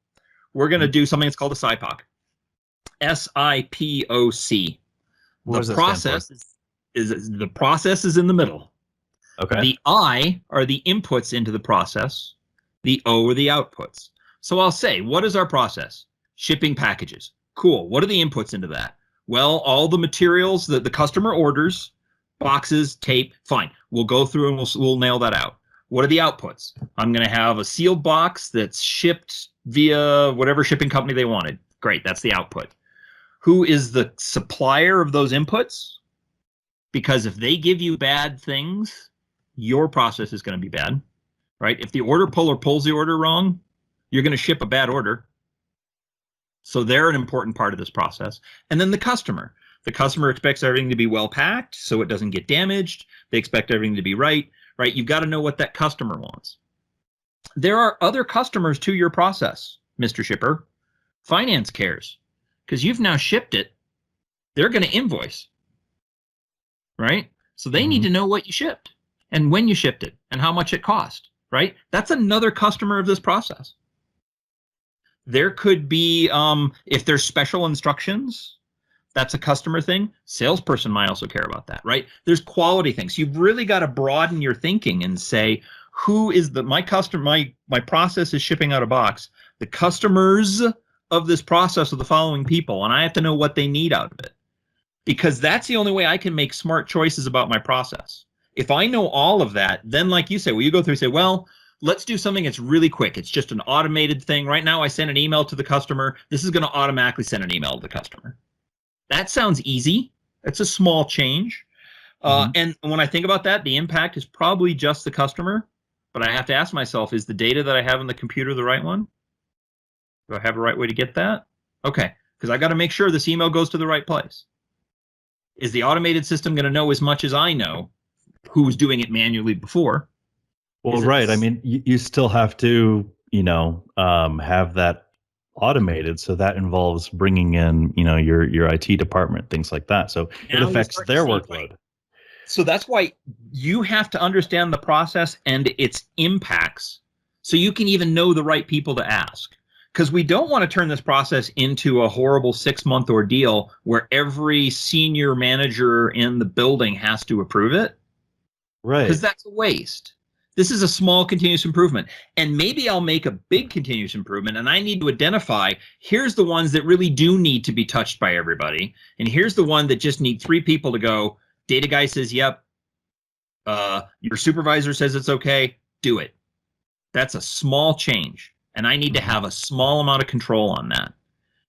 we're going to do something that's called a SIPOC. SIPOC. The process is in the middle. Okay. The I are the inputs into the process. The O are the outputs. So I'll say, what is our process? Shipping packages. Cool. What are the inputs into that? Well, all the materials that the customer orders, boxes, tape, fine. We'll go through and we'll nail that out. What are the outputs? I'm going to have a sealed box that's shipped via whatever shipping company they wanted. Great. That's the output. Who is the supplier of those inputs? Because if they give you bad things, your process is going to be bad, right? If the order puller pulls the order wrong, you're going to ship a bad order. So they're an important part of this process. And then the customer. The customer expects everything to be well packed so it doesn't get damaged. They expect everything to be right? You've got to know what that customer wants. There are other customers to your process, Mr. Shipper. Finance cares because you've now shipped it. They're going to invoice, right? So they need to know what you shipped and when you shipped it and how much it cost, right? That's another customer of this process. There could be, if there's special instructions, that's a customer thing. Salesperson might also care about that, right? There's quality things. You've really got to broaden your thinking and say, who is my customer? My process is shipping out a box. The customers of this process are the following people, and I have to know what they need out of it, because that's the only way I can make smart choices about my process. If I know all of that, then like you say, well, you go through and say, well, let's do something that's really quick. It's just an automated thing. Right now, I send an email to the customer. This is going to automatically send an email to the customer. That sounds easy. It's a small change. And when I think about that, the impact is probably just the customer. But I have to ask myself, is the data that I have in the computer the right one? Do I have a right way to get that? Okay, because I got to make sure this email goes to the right place. Is the automated system going to know as much as I know who was doing it manually before? Well, right. I mean, you still have to, have that automated. So that involves bringing in, your IT department, things like that. So it affects their workload. So that's why you have to understand the process and its impacts so you can even know the right people to ask. Because we don't want to turn this process into a horrible 6-month ordeal where every senior manager in the building has to approve it. Right. Because that's a waste. This is a small continuous improvement. And maybe I'll make a big continuous improvement and I need to identify, here's the ones that really do need to be touched by everybody. And here's the one that just need 3 people to go. Data guy says, yep. Your supervisor says it's okay. Do it. That's a small change. And I need to have a small amount of control on that.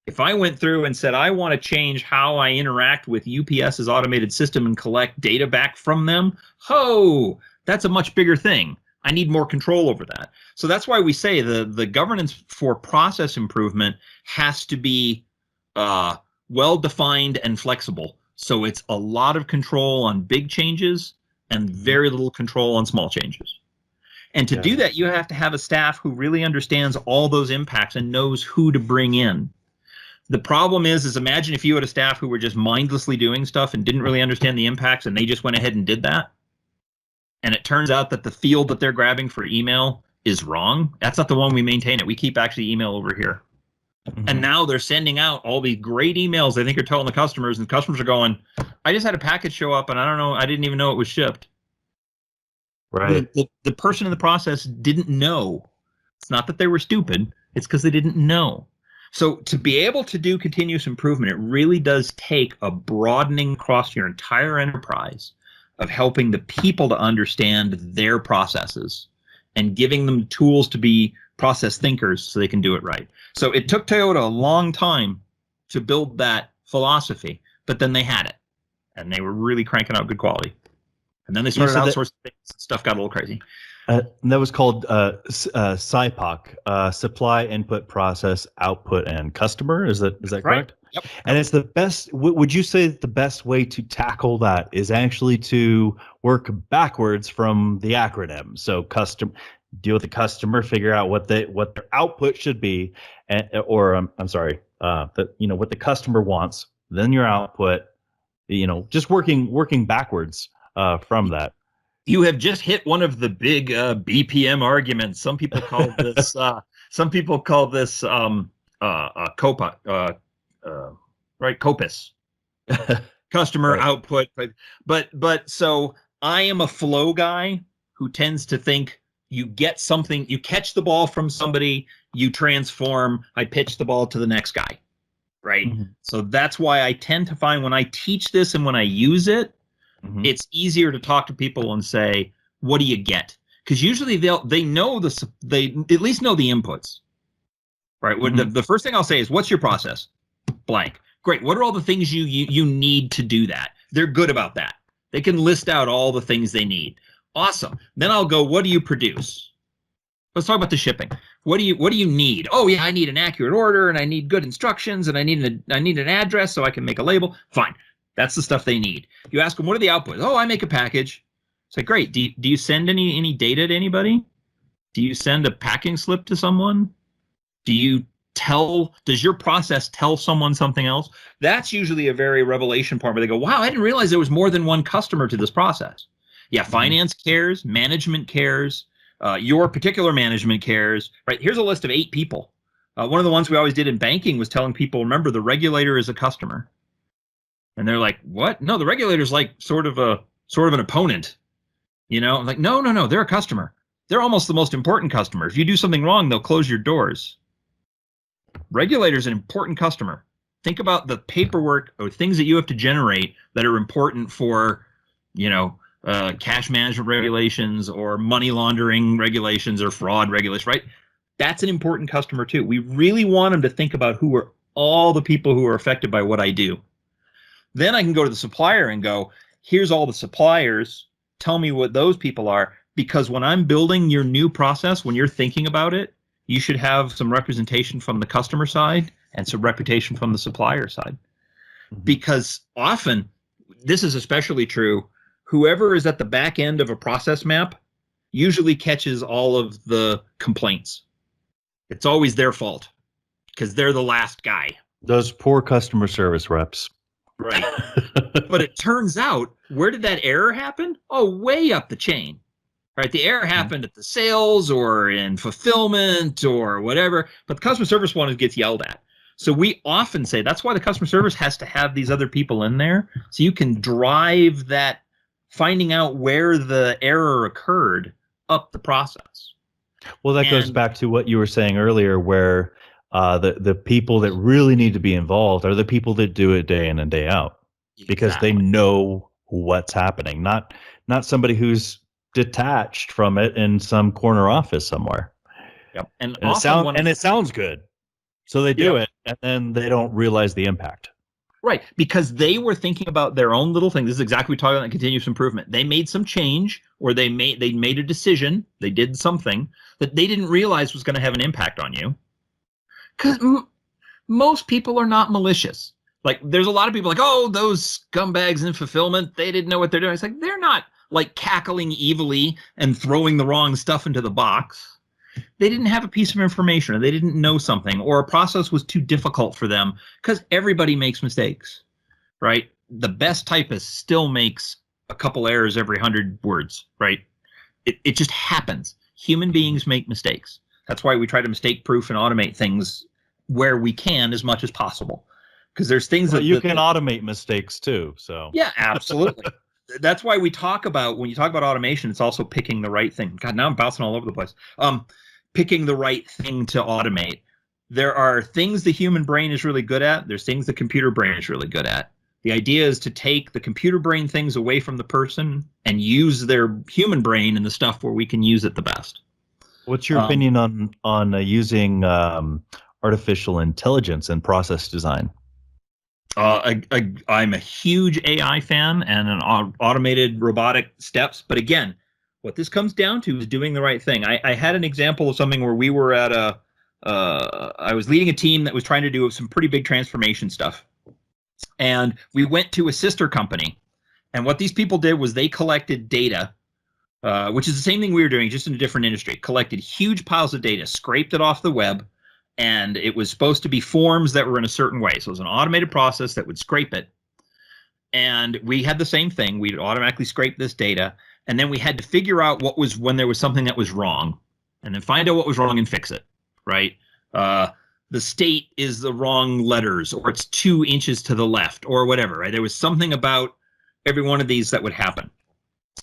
If I went through and said, I want to change how I interact with UPS's automated system and collect data back from them, that's a much bigger thing. I need more control over that. So that's why we say the governance for process improvement has to be well-defined and flexible. So it's a lot of control on big changes and very little control on small changes. And to do that, you have to have a staff who really understands all those impacts and knows who to bring in. The problem is imagine if you had a staff who were just mindlessly doing stuff and didn't really understand the impacts and they just went ahead and did that. And it turns out that the field that they're grabbing for email is wrong. That's not the one we maintain it. We keep actually email over here. And now they're sending out all these great emails they think are telling the customers, and the customers are going, I just had a package show up and I don't know, I didn't even know it was shipped. Right. The person in the process didn't know. It's not that they were stupid. It's because they didn't know. So to be able to do continuous improvement, it really does take a broadening across your entire enterprise of helping the people to understand their processes and giving them tools to be process thinkers so they can do it right. So it took Toyota a long time to build that philosophy, but then they had it and they were really cranking out good quality. And then they started outsourcing things. Stuff got a little crazy. That was called SIPOC, Supply, Input, Process, Output, and Customer. Is that correct? Right. Yep. And it's the best. Would you say that the best way to tackle that is actually to work backwards from the acronym? So deal with the customer, figure out what their output should be, what the customer wants. Then your output. Just working backwards from that. You have just hit one of the big BPM arguments. Some people call this COPA, right? COPIS, customer right. output. But so I am a flow guy who tends to think you get something, you catch the ball from somebody, you transform, I pitch the ball to the next guy, right? Mm-hmm. So that's why I tend to find when I teach this and when I use it, Mm-hmm. it's easier to talk to people and say, what do you get? Because usually they know they at least know the inputs, right? Mm-hmm. The first thing I'll say is, what's your process? Blank. Great. What are all the things you need to do that? They're good about that. They can list out all the things they need. Awesome. Then I'll go, what do you produce? Let's talk about the shipping. What do you need? Oh yeah, I need an accurate order, and I need good instructions, and I need an address so I can make a label. Fine. That's the stuff they need. You ask them, what are the outputs? Oh, I make a package. It's like, great. Do you send any data to anybody? Do you send a packing slip to someone? Does your process tell someone something else? That's usually a very revelation part where they go, wow, I didn't realize there was more than one customer to this process. Yeah, finance cares, management cares, your particular management cares, right? Here's a list of 8 people. One of the ones we always did in banking was telling people, remember, the regulator is a customer. And they're like, what? No, the regulator's like sort of an opponent. I'm like, no, they're a customer. They're almost the most important customer. If you do something wrong, they'll close your doors. Regulator's an important customer. Think about the paperwork or things that you have to generate that are important for, cash management regulations or money laundering regulations or fraud regulations, right? That's an important customer too. We really want them to think about who are all the people who are affected by what I do. Then I can go to the supplier and go, here's all the suppliers. Tell me what those people are. Because when I'm building your new process, when you're thinking about it, you should have some representation from the customer side and some reputation from the supplier side. Mm-hmm. Because often, this is especially true, whoever is at the back end of a process map usually catches all of the complaints. It's always their fault because they're the last guy. Those poor customer service reps. Right. But it turns out, where did that error happen? Oh, way up the chain. Right, the error happened at the sales or in fulfillment or whatever, but the customer service one gets yelled at. So we often say that's why the customer service has to have these other people in there, so you can drive that finding out where the error occurred up the process. Well, that goes back to what you were saying earlier, where the people that really need to be involved are the people that do it day in and day out, because they know what's happening, not somebody who's detached from it in some corner office somewhere. Yep. And it sounds good. So they do it, and then they don't realize the impact. Right. Because they were thinking about their own little thing. This is exactly what we talk about in continuous improvement. They made some change, or they made a decision. They did something that they didn't realize was going to have an impact on you. Because most people are not malicious. Like, there's a lot of people like, oh, those scumbags in fulfillment, they didn't know what they're doing. It's like, they're not like cackling evilly and throwing the wrong stuff into the box. They didn't have a piece of information, or they didn't know something, or a process was too difficult for them, because everybody makes mistakes, right? The best typist still makes a couple errors every 100 words, right? It just happens. Human beings make mistakes. That's why we try to mistake proof and automate things where we can as much as possible. Because there's things that you can automate mistakes too. So yeah, absolutely. That's why we talk about, when you talk about automation, it's also picking the right thing. God, now I'm bouncing all over the place. Picking the right thing to automate. There are things the human brain is really good at. There's things the computer brain is really good at. The idea is to take the computer brain things away from the person and use their human brain in the stuff where we can use it the best. What's your opinion on using artificial intelligence in process design? I'm a huge AI fan and an automated robotic steps. But again, what this comes down to is doing the right thing. I had an example of something where we were at I was leading a team that was trying to do some pretty big transformation stuff. And we went to a sister company. And what these people did was they collected data, which is the same thing we were doing, just in a different industry. Collected huge piles of data, scraped it off the web, and it was supposed to be forms that were in a certain way. So it was an automated process that would scrape it. And we had the same thing. We'd automatically scrape this data, and then we had to figure out what was when there was something that was wrong, and then find out what was wrong and fix it, right? The state is the wrong letters, or it's 2 inches to the left, or whatever, right? There was something about every one of these that would happen.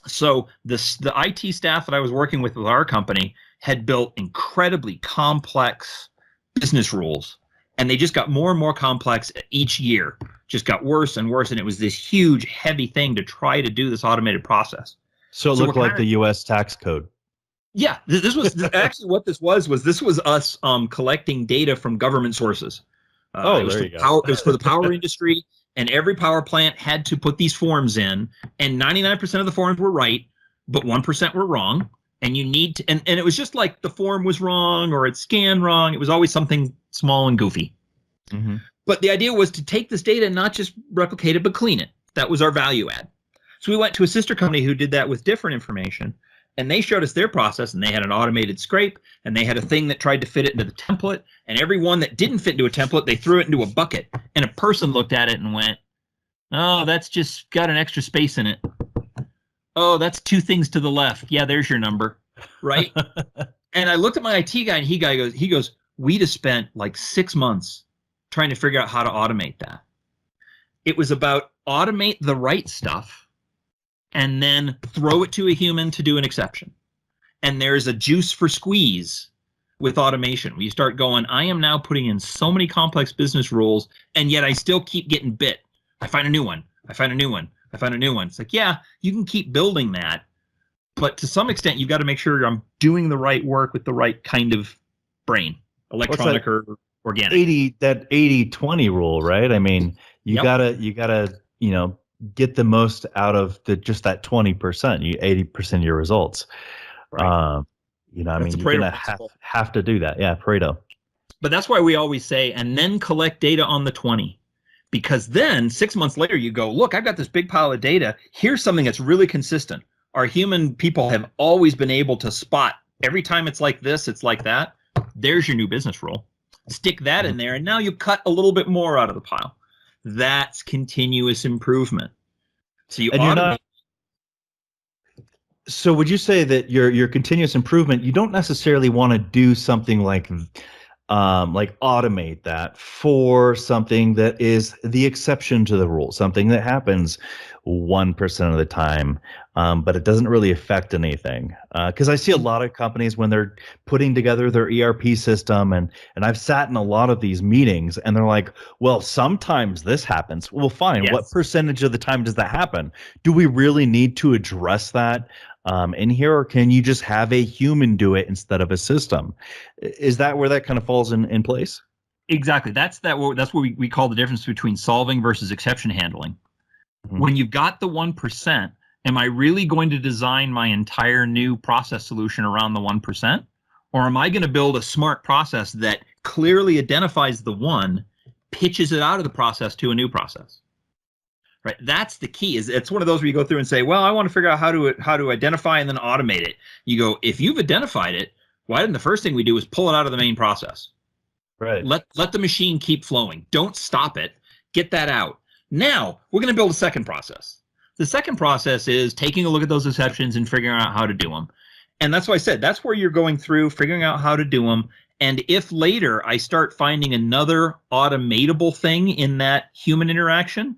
So the IT staff that I was working with our company had built incredibly complex business rules, and they just got more and more complex each year. Just got worse and worse, and it was this huge, heavy thing to try to do this automated process. So it So looked like the U.S. tax code. yeah, this was actually what this was us collecting data from government sources. Oh, It was there for you go. power. It was for the power industry, and every power plant had to put these forms in, and 99% of the forms were right, but 1% were wrong. And you need to, and it was just like the form was wrong or it scanned wrong. It was always something small and goofy. Mm-hmm. But the idea was to take this data and not just replicate it, but clean it. That was our value add. So we went to a sister company who did that with different information, and they showed us their process, and they had an automated scrape, and they had a thing that tried to fit it into the template, and every one that didn't fit into a template, they threw it into a bucket, and a person looked at it and went, oh, that's just got an extra space in it. Oh, that's two things to the left. Yeah, there's your number, right? And I looked at my IT guy, and he goes, we just spent like 6 months trying to figure out how to automate that. It was about automate the right stuff and then throw it to a human to do an exception. And there's a juice for squeeze with automation. Where you start going, I am now putting in so many complex business rules, and yet I still keep getting bit. I find a new one. I find a new one. I find a new one. It's like, yeah, you can keep building that, but to some extent, you've got to make sure I'm doing the right work with the right kind of brain, electronic or organic. 80-20 rule, right? I mean, you Yep. gotta, get the most out of just that 20%, 80% of your results. Right. I That's mean, the you're Pareto gonna principle. have to do that. Yeah, Pareto. But that's why we always say, and then collect data on the 20. Because then 6 months later, you go, look, I've got this big pile of data. Here's something that's really consistent. Our human people have always been able to spot every time it's like this, it's like that. There's your new business rule. Stick that in there, and now you cut a little bit more out of the pile. That's continuous improvement. So you automate. So would you say that your continuous improvement, you don't necessarily want to do something like automate that for something that is the exception to the rule, something that happens 1% of the time, but it doesn't really affect anything. Because I see a lot of companies when they're putting together their ERP system, and I've sat in a lot of these meetings, and they're like, well, sometimes this happens. Well, fine. Yes. What percentage of the time does that happen? Do we really need to address that in here, or can you just have a human do it instead of a system? Is that where that kind of falls in place? Exactly. That's what we call the difference between solving versus exception handling. Mm-hmm. When you've got the 1%, am I really going to design my entire new process solution around the 1%? Or am I going to build a smart process that clearly identifies the one, pitches it out of the process to a new process? Right. That's the key. It's one of those where you go through and say, well, I want to figure out how to identify and then automate it. You go, if you've identified it, why didn't the first thing we do is pull it out of the main process? Right. Let the machine keep flowing. Don't stop it. Get that out. Now we're going to build a second process. The second process is taking a look at those exceptions and figuring out how to do them. And that's why I said that's where you're going through figuring out how to do them. And if later I start finding another automatable thing in that human interaction,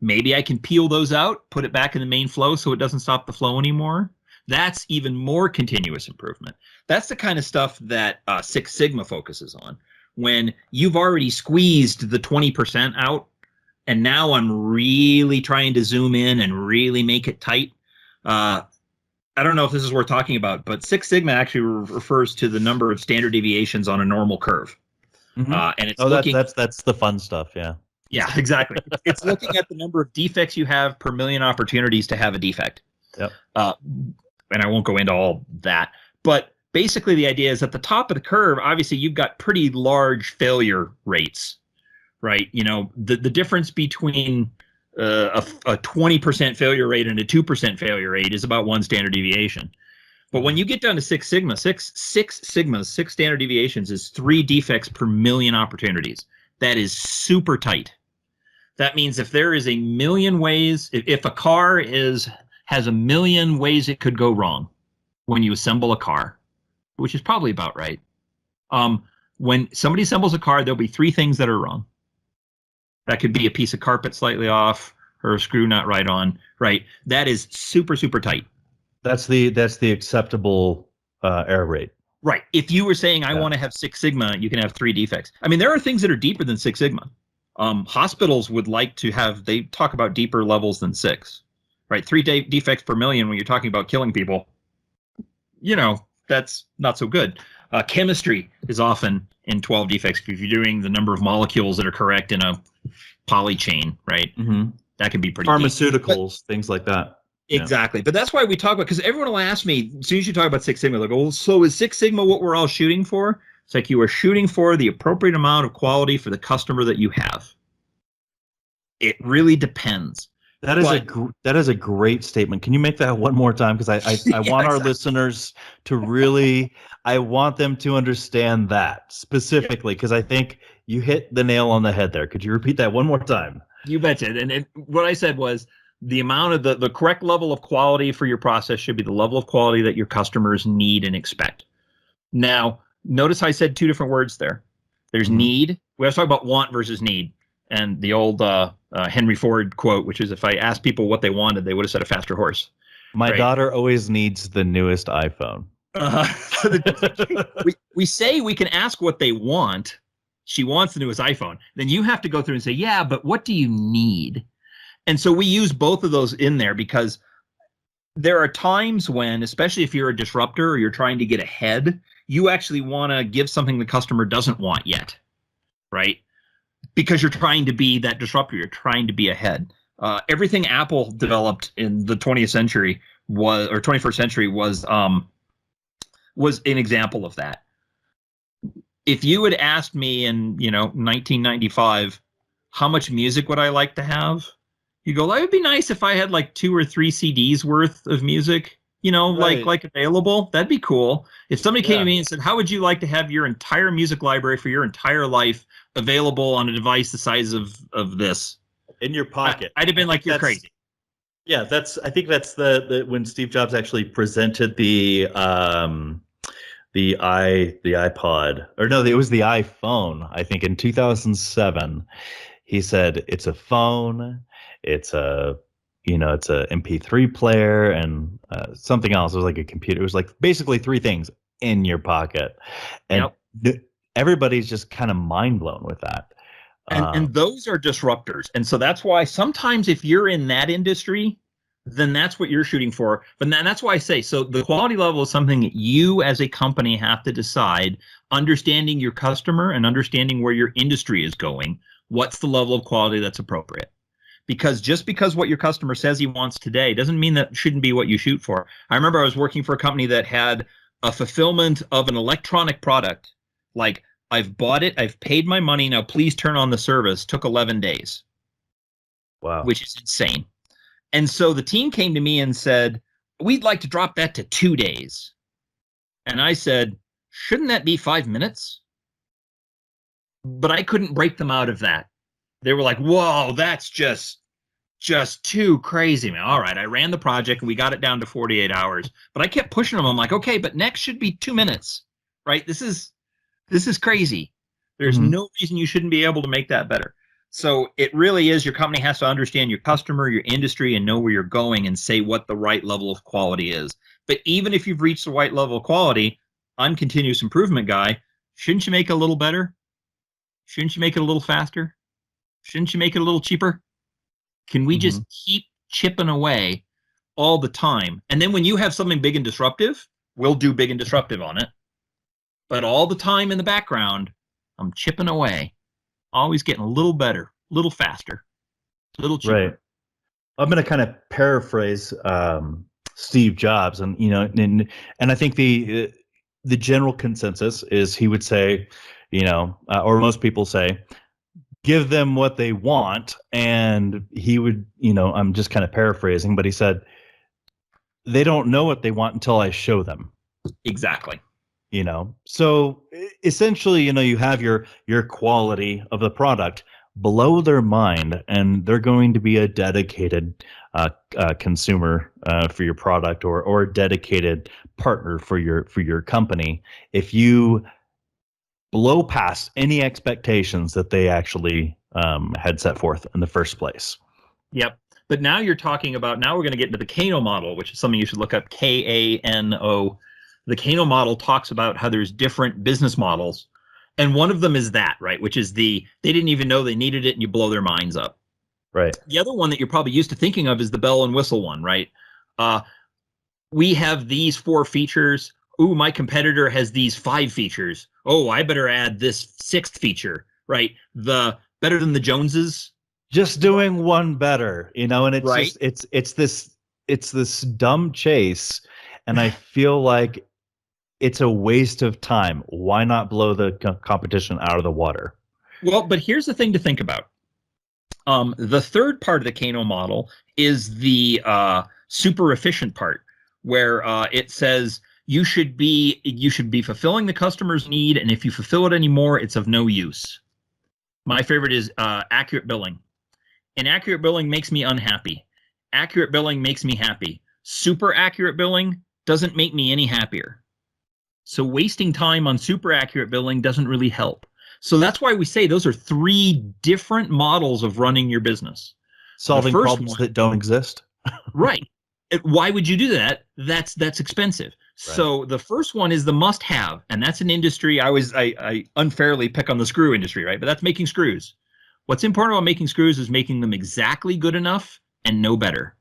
maybe I can peel those out, put it back in the main flow so it doesn't stop the flow anymore. That's even more continuous improvement. That's the kind of stuff that Six Sigma focuses on. When you've already squeezed the 20% out, and now I'm really trying to zoom in and really make it tight. I don't know if this is worth talking about, but Six Sigma actually refers to the number of standard deviations on a normal curve. Mm-hmm. And it's that's the fun stuff. Yeah. Yeah, exactly. It's looking at the number of defects you have per million opportunities to have a defect. Yep. And I won't go into all that, but basically the idea is at the top of the curve, obviously you've got pretty large failure rates, right? The difference between a 20% failure rate and a 2% failure rate is about one standard deviation. But when you get down to Six Sigma, six standard deviations is 3 defects per million opportunities. That is super tight. That means if there is a million ways, if a car has a million ways it could go wrong when you assemble a car, which is probably about right. When somebody assembles a car, there'll be 3 things that are wrong. That could be a piece of carpet slightly off, or a screw not right on, right? That is super, super tight. That's the acceptable error rate. Right. If you were saying I Yeah. want to have Six Sigma, you can have 3 defects. I mean, there are things that are deeper than Six Sigma. Hospitals would like to have, they talk about deeper levels than 6, right? 3 defects per million when you're talking about killing people. That's not so good. Chemistry is often in 12 defects if you're doing the number of molecules that are correct in a poly chain, right? Mm-hmm. That can be pretty pharmaceuticals, things like that. Exactly. But that's why we talk about, because everyone will ask me, as soon as you talk about Six Sigma, they'll go, well, so is Six Sigma what we're all shooting for? It's like you are shooting for the appropriate amount of quality for the customer that you have. It really depends. That is a great statement. Can you make that one more time? Because I want our listeners to really, I want them to understand that specifically, because I think you hit the nail on the head there. Could you repeat that one more time? You betcha. And what I said was the amount of the correct level of quality for your process should be the level of quality that your customers need and expect. Now, notice I said 2 different words there. There's need. We have to talk about want versus need. And the old Henry Ford quote, which is, if I asked people what they wanted, they would have said a faster horse. My daughter always needs the newest iPhone. We say we can ask what they want. She wants the newest iPhone. Then you have to go through and say, yeah, but what do you need? And so we use both of those in there because there are times when, especially if you're a disruptor or you're trying to get ahead, you actually want to give something the customer doesn't want yet, right? Because you're trying to be that disruptor. You're trying to be ahead. Everything Apple developed in the 20th century or 21st century was an example of that. If you had asked me in 1995, how much music would I like to have? You go, it would be nice if I had like 2 or 3 CDs worth of music, right, like available. That'd be cool. If somebody came to me and said, how would you like to have your entire music library for your entire life available on a device the size of this? In your pocket. I'd have been like, you're crazy. Yeah, I think that's the when Steve Jobs actually presented the iPod, or no, it was the iPhone, I think in 2007. He said it's a phone, it's a MP3 player, and something else. It was like a computer. It was like basically 3 things in your pocket, and everybody's just kind of mind blown with that. And those are disruptors. And so that's why sometimes if you're in that industry, then that's what you're shooting for. But that's why I say, so the quality level is something that you as a company have to decide, understanding your customer and understanding where your industry is going. What's the level of quality that's appropriate? Because just because what your customer says he wants today doesn't mean that shouldn't be what you shoot for. I remember I was working for a company that had a fulfillment of an electronic product. Like, I've bought it, I've paid my money, now please turn on the service. Took 11 days. Wow. Which is insane. And so the team came to me and said, we'd like to drop that to 2 days. And I said, shouldn't that be 5 minutes? But I couldn't break them out of that. They were like, whoa, that's just too crazy, man. All right, I ran the project and we got it down to 48 hours. But I kept pushing them. I'm like, okay, but next should be 2 minutes, right? This is crazy. There's no reason you shouldn't be able to make that better. So it really is, your company has to understand your customer, your industry, and know where you're going and say what the right level of quality is. But even if you've reached the right level of quality, I'm continuous improvement guy. Shouldn't you make it a little better? Shouldn't you make it a little faster? Shouldn't you make it a little cheaper? Can we just keep chipping away all the time? And then when you have something big and disruptive, we'll do big and disruptive on it. But all the time in the background, I'm chipping away, always getting a little better, a little faster, a little cheaper. Right. I'm going to kind of paraphrase Steve Jobs, and and I think the general consensus is he would say, or most people say, give them what they want, and he would, I'm just kind of paraphrasing, but he said, they don't know what they want until I show them. Exactly. So essentially, you have your quality of the product blow their mind, and they're going to be a dedicated consumer for your product, or a dedicated partner for your company if you blow past any expectations that they actually had set forth in the first place. Yep. But now you're talking about, now we're going to get into the Kano model, which is something you should look up, Kano. The Kano model talks about how there's different business models. And one of them is that, right? Which is they didn't even know they needed it and you blow their minds up. Right. The other one that you're probably used to thinking of is the bell and whistle one, right? We have these 4 features. Ooh, my competitor has these 5 features. Oh, I better add this 6th feature, right? The better than the Joneses. Just doing one better, and it's Right. just it's this dumb chase, and I feel like it's a waste of time. Why not blow the competition out of the water? Well, but here's the thing to think about. The third part of the Kano model is the super efficient part, where it says you should be fulfilling the customer's need, and if you fulfill it anymore, it's of no use. My favorite is accurate billing. Inaccurate billing makes me unhappy. Accurate billing makes me happy. Super accurate billing doesn't make me any happier. So wasting time on super accurate billing doesn't really help. So that's why we say those are 3 different models of running your business. Solving problems that don't exist. Right. Why would you do that? That's expensive. Right. So the first one is the must-have, and that's an industry I unfairly pick on the screw industry, right? But that's making screws. What's important about making screws is making them exactly good enough and no better.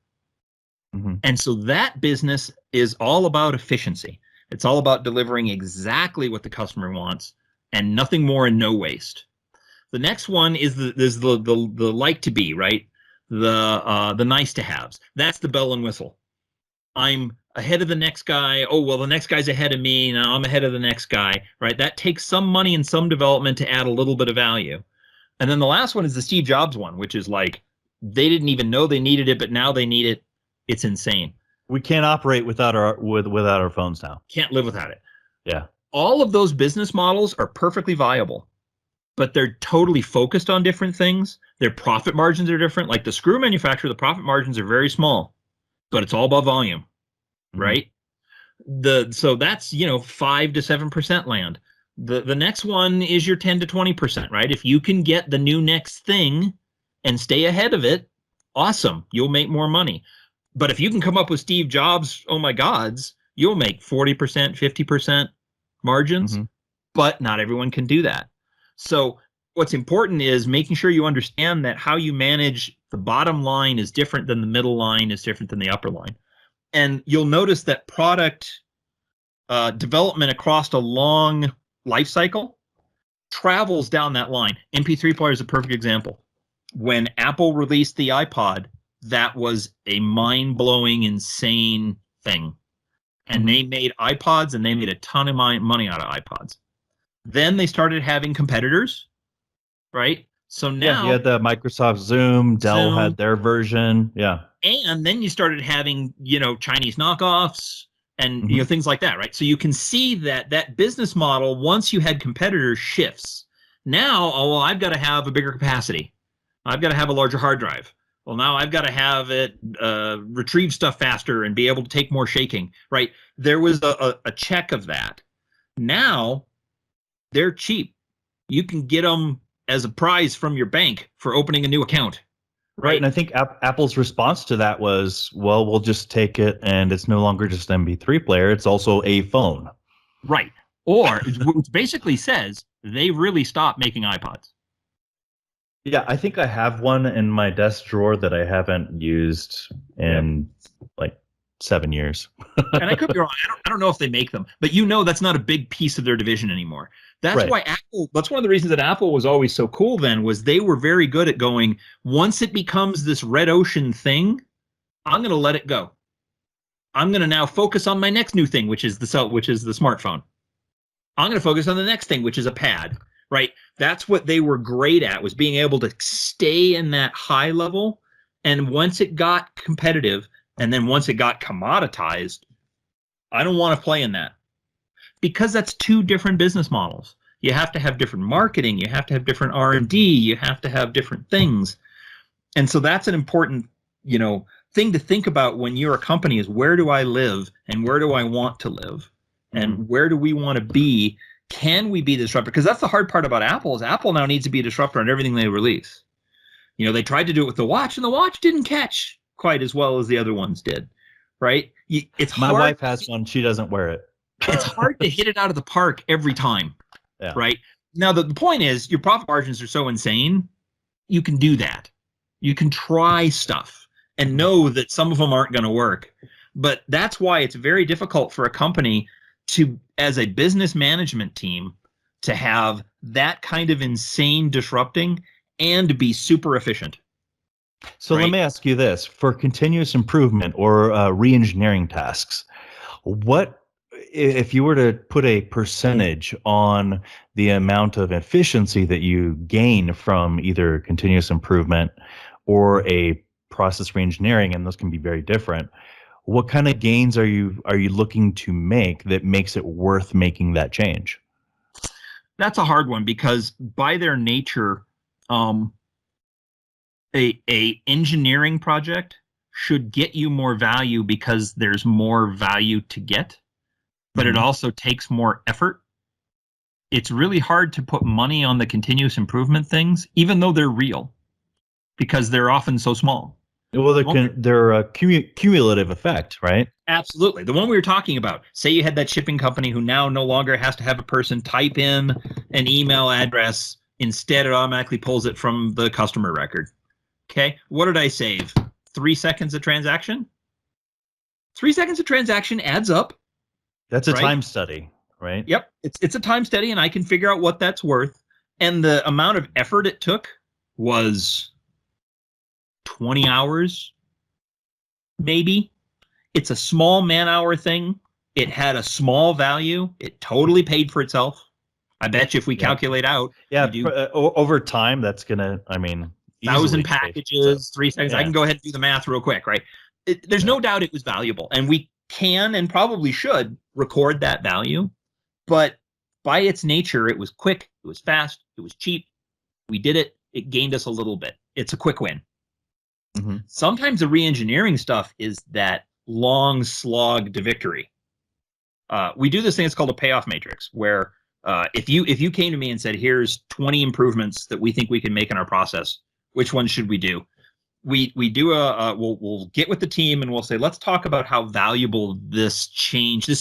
Mm-hmm. And so that business is all about efficiency. It's all about delivering exactly what the customer wants and nothing more and no waste. The next one is the like to be, right? The nice to haves. That's the bell and whistle. I'm ahead of the next guy. Oh, well, the next guy's ahead of me. Now I'm ahead of the next guy, right? That takes some money and some development to add a little bit of value. And then the last one is the Steve Jobs one, which is like they didn't even know they needed it, but now they need it. It's insane. We can't operate without our phones now. Can't live without it. Yeah. All of those business models are perfectly viable, but they're totally focused on different things. Their profit margins are different. Like the screw manufacturer, the profit margins are very small, but it's all about volume, right? So that's 5 to 7% land. The next one is your 10 to 20%, right? If you can get the new next thing and stay ahead of it, awesome. You'll make more money. But if you can come up with Steve Jobs, oh my gods, you'll make 40%, 50% margins. But not everyone can do that. So what's important is making sure you understand that how you manage the bottom line is different than the middle line, is different than the upper line. And you'll notice that product development across a long life cycle travels down that line. MP3 player is a perfect example. When Apple released the iPod, that was a mind-blowing, insane thing. And they made iPods, and they made a ton of money out of iPods. Then they started having competitors, right? So now you had the Microsoft Zoom, Dell had their version, and then you started having Chinese knockoffs and things like that, right? So you can see that business model, once you had competitors, shifts. Now, I've got to have a bigger capacity. I've got to have a larger hard drive. Well, now I've got to have it retrieve stuff faster and be able to take more shaking, right? There was a check of that. Now they're cheap. You can get them as a prize from your bank for opening a new account. Right. And I think Apple's response to that was, well, we'll just take it and it's no longer just an MP3 player. It's also a phone. Right. Or it basically says they really stopped making iPods. Yeah, I think I have one in my desk drawer that I haven't used in like 7 years. And I could be wrong. I don't know if they make them, but that's not a big piece of their division anymore. That's why Apple, that's one of the reasons that Apple was always so cool then, was they were very good at going, once it becomes this red ocean thing, I'm going to let it go. I'm going to now focus on my next new thing, which is the smartphone. I'm going to focus on the next thing, which is a pad, right? That's what they were great at, was being able to stay in that high level. And once it got competitive, and then once it got commoditized, I don't want to play in that. Because that's 2 different business models. You have to have different marketing. You have to have different R&D. You have to have different things. And so that's an important, thing to think about when you're a company, is where do I live and where do I want to live? And where do we want to be? Can we be disruptor? Because that's the hard part about Apple, is Apple now needs to be a disruptor on everything they release. They tried to do it with the watch, and the watch didn't catch quite as well as the other ones did, right? It's My hard. wife has one. She doesn't wear it. It's hard to hit it out of the park every time, Yeah. right? Now, the point is your profit margins are so insane, you can do that. You can try stuff and know that some of them aren't going to work. But that's why it's very difficult for a company to, as a business management team, to have that kind of insane disrupting and be super efficient. So let me ask you this. For continuous improvement or re-engineering tasks, what if you were to put a percentage on the amount of efficiency that you gain from either continuous improvement or a process reengineering, and those can be very different, what kind of gains are you looking to make that makes it worth making that change? That's a hard one because by their nature, a engineering project should get you more value because there's more value to get, but it also takes more effort. It's really hard to put money on the continuous improvement things, even though they're real, because they're often so small. Well, they're a cumulative effect, right? Absolutely. The one we were talking about, say you had that shipping company who now no longer has to have a person type in an email address. Instead, it automatically pulls it from the customer record. Okay. What did I save? 3 seconds of transaction? 3 seconds of transaction adds up. That's a time study, right? Yep. It's a time study, and I can figure out what that's worth. And the amount of effort it took was 20 hours, maybe. It's a small man-hour thing. It had a small value. It totally paid for itself. I bet you if we calculate out. Over time, that's going to, 1,000 packages, 3 seconds. I can go ahead and do the math real quick, right? There's no doubt it was valuable. And we can and probably should record that value. But by its nature, it was quick, it was fast, it was cheap. We did it. It gained us a little bit. It's a quick win. Mm-hmm. Sometimes the re-engineering stuff is that long slog to victory. We do this thing, it's called a payoff matrix, where if you came to me and said, here's 20 improvements that we think we can make in our process, which one should we do? We do we'll get with the team and we'll say, let's talk about how valuable this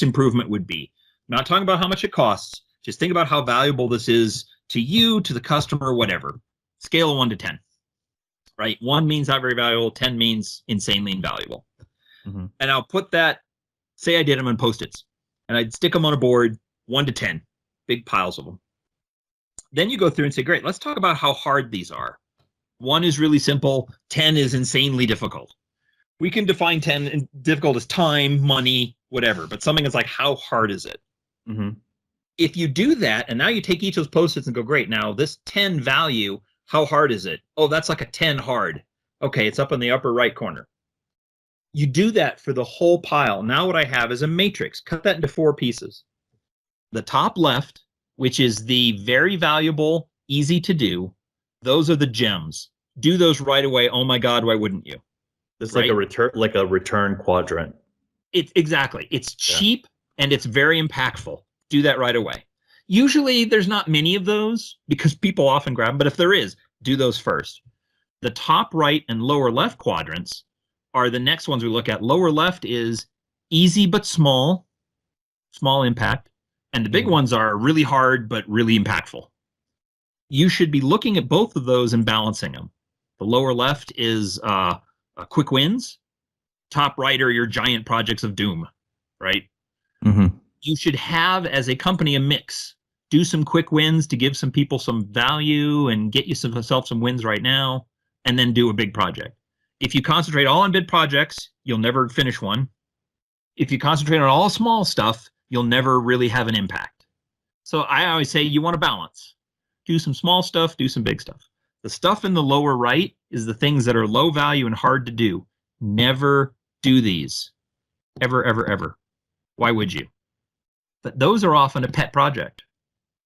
improvement would be. I'm not talking about how much it costs. Just think about how valuable this is to you, to the customer, whatever. Scale of 1 to 10, right? 1 means not very valuable. 10 means insanely invaluable. Mm-hmm. And I'll put that, say I did them on Post-its, and I'd stick them on a board, 1 to 10, big piles of them. Then you go through and say, great, let's talk about how hard these are. 1 is really simple. 10 is insanely difficult. We can define 10 difficult as time, money, whatever, but something is like, how hard is it? Mm-hmm. If you do that, and now you take each of those Post-its and go, great, now this 10 value, how hard is it? Oh, that's like a 10 hard. Okay, it's up in the upper right corner. You do that for the whole pile. Now what I have is a matrix. Cut that into 4 pieces. The top left, which is the very valuable, easy to do, those are the gems. Do those right away. Oh my God, why wouldn't you? It's right? like a return quadrant. Exactly. It's cheap and it's very impactful. Do that right away. Usually there's not many of those because people often grab them, but if there is, do those first. The top right and lower left quadrants are the next ones we look at. Lower left is easy but small impact. And the big ones are really hard but really impactful. You should be looking at both of those and balancing them. The lower left is quick wins. Top right are your giant projects of doom, right? Mm-hmm. You should have, as a company, a mix. Do some quick wins to give some people some value and get yourself some wins right now, and then do a big project. If you concentrate all on big projects, you'll never finish one. If you concentrate on all small stuff, you'll never really have an impact. So I always say you want to balance. Do some small stuff, do some big stuff. The stuff in the lower right is the things that are low value and hard to do. Never do these. Ever, ever, ever. Why would you? But those are often a pet project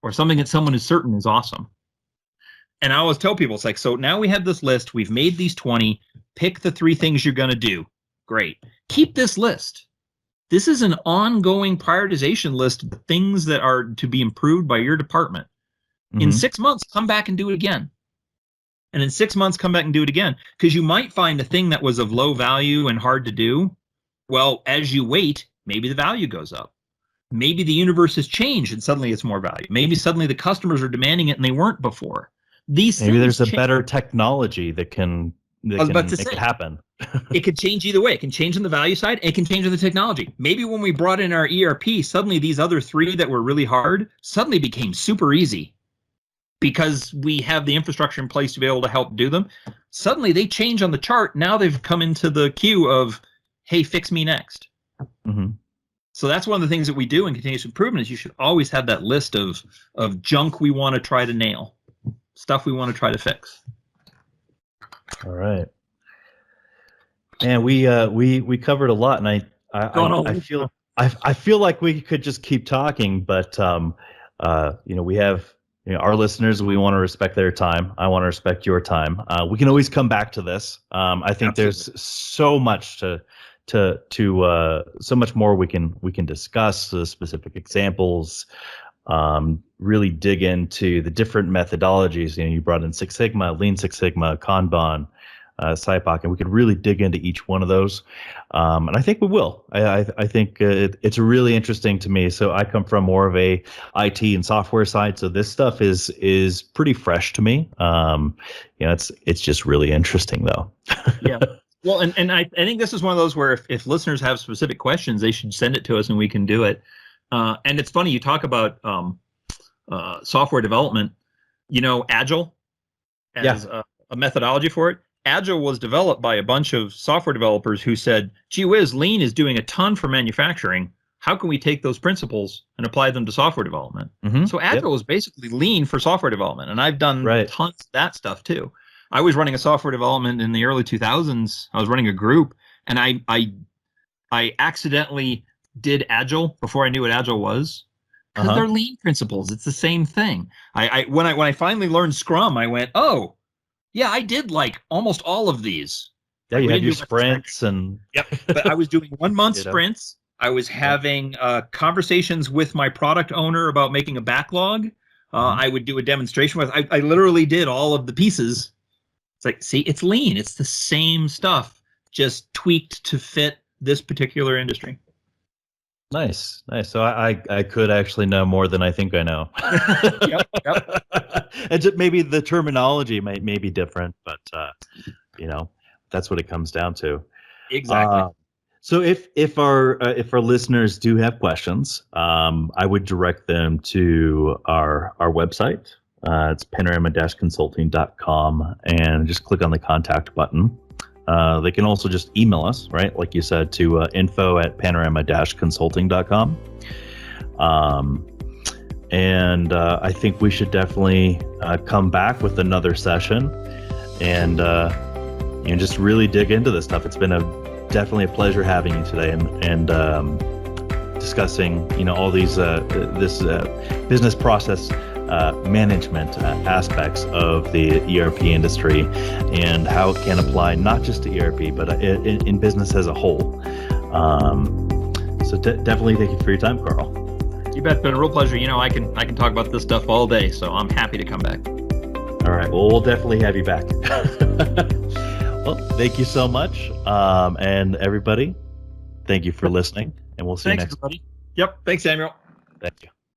or something that someone is certain is awesome. And I always tell people, it's like, so now we have this list. We've made these 20. Pick the 3 things you're going to do. Great. Keep this list. This is an ongoing prioritization list of things that are to be improved by your department. Mm-hmm. In 6 months, come back and do it again. and in 6 months come back and do it again. Because you might find a thing that was of low value and hard to do. Well, as you wait, maybe the value goes up. Maybe the universe has changed and suddenly it's more value. Maybe suddenly the customers are demanding it and they weren't before. Maybe there's a better technology that can make it happen. It could change either way. It can change on the value side. It can change on the technology. Maybe when we brought in our ERP, suddenly these other three that were really hard suddenly became super easy because we have the infrastructure in place to be able to help do them. Suddenly they change on the chart. Now they've come into the queue of, hey, fix me next. Mm-hmm. So that's one of the things that we do in continuous improvement is you should always have that list of junk we want to try to nail, stuff we want to try to fix. All right. And we covered a lot, and I feel like we could just keep talking, but we have our listeners. We want to respect their time. I want to respect your time. We can always come back to this. I think there's so much so much more we can discuss, the specific examples, really dig into the different methodologies. You brought in Six Sigma, Lean Six Sigma, Kanban, SIPOC, and we could really dig into each one of those. And I think we will. I think it's really interesting to me. So I come from more of a IT and software side, so this stuff is pretty fresh to me. It's just really interesting though. Yeah. Well, and I think this is one of those where if listeners have specific questions, they should send it to us and we can do it. And it's funny, you talk about software development, Agile as a methodology for it. Agile was developed by a bunch of software developers who said, gee whiz, Lean is doing a ton for manufacturing. How can we take those principles and apply them to software development? Mm-hmm. So Agile is basically Lean for software development. And I've done tons of that stuff too. I was running a software development in the early 2000s. I was running a group, and I accidentally did Agile before I knew what Agile was. Because they're Lean principles. It's the same thing. When I finally learned Scrum, I went, oh, yeah, I did like almost all of these. Yeah, you had your sprints and. Yep, but I was doing 1 month sprints. I was having conversations with my product owner about making a backlog. I would do a demonstration with. I literally did all of the pieces. It's like, see, it's Lean. It's the same stuff, just tweaked to fit this particular industry. Nice. So I could actually know more than I think I know. Yep. And just maybe the terminology may be different, but that's what it comes down to. Exactly. So if our listeners do have questions, I would direct them to our website. It's panorama-consulting.com, and just click on the contact button. They can also just email us, right? Like you said, to info@panorama-consulting.com. And I think we should definitely come back with another session and just really dig into this stuff. It's been definitely a pleasure having you today and discussing all these this business process management aspects of the ERP industry and how it can apply not just to ERP but in business as a whole. So definitely thank you for your time, Carl. You bet. It's been a real pleasure. I can talk about this stuff all day, so I'm happy to come back. All right. Well, we'll definitely have you back. Well, thank you so much. And everybody, thank you for listening, and we'll see you next time. Everybody. Yep. Thanks, Samuel. Thank you.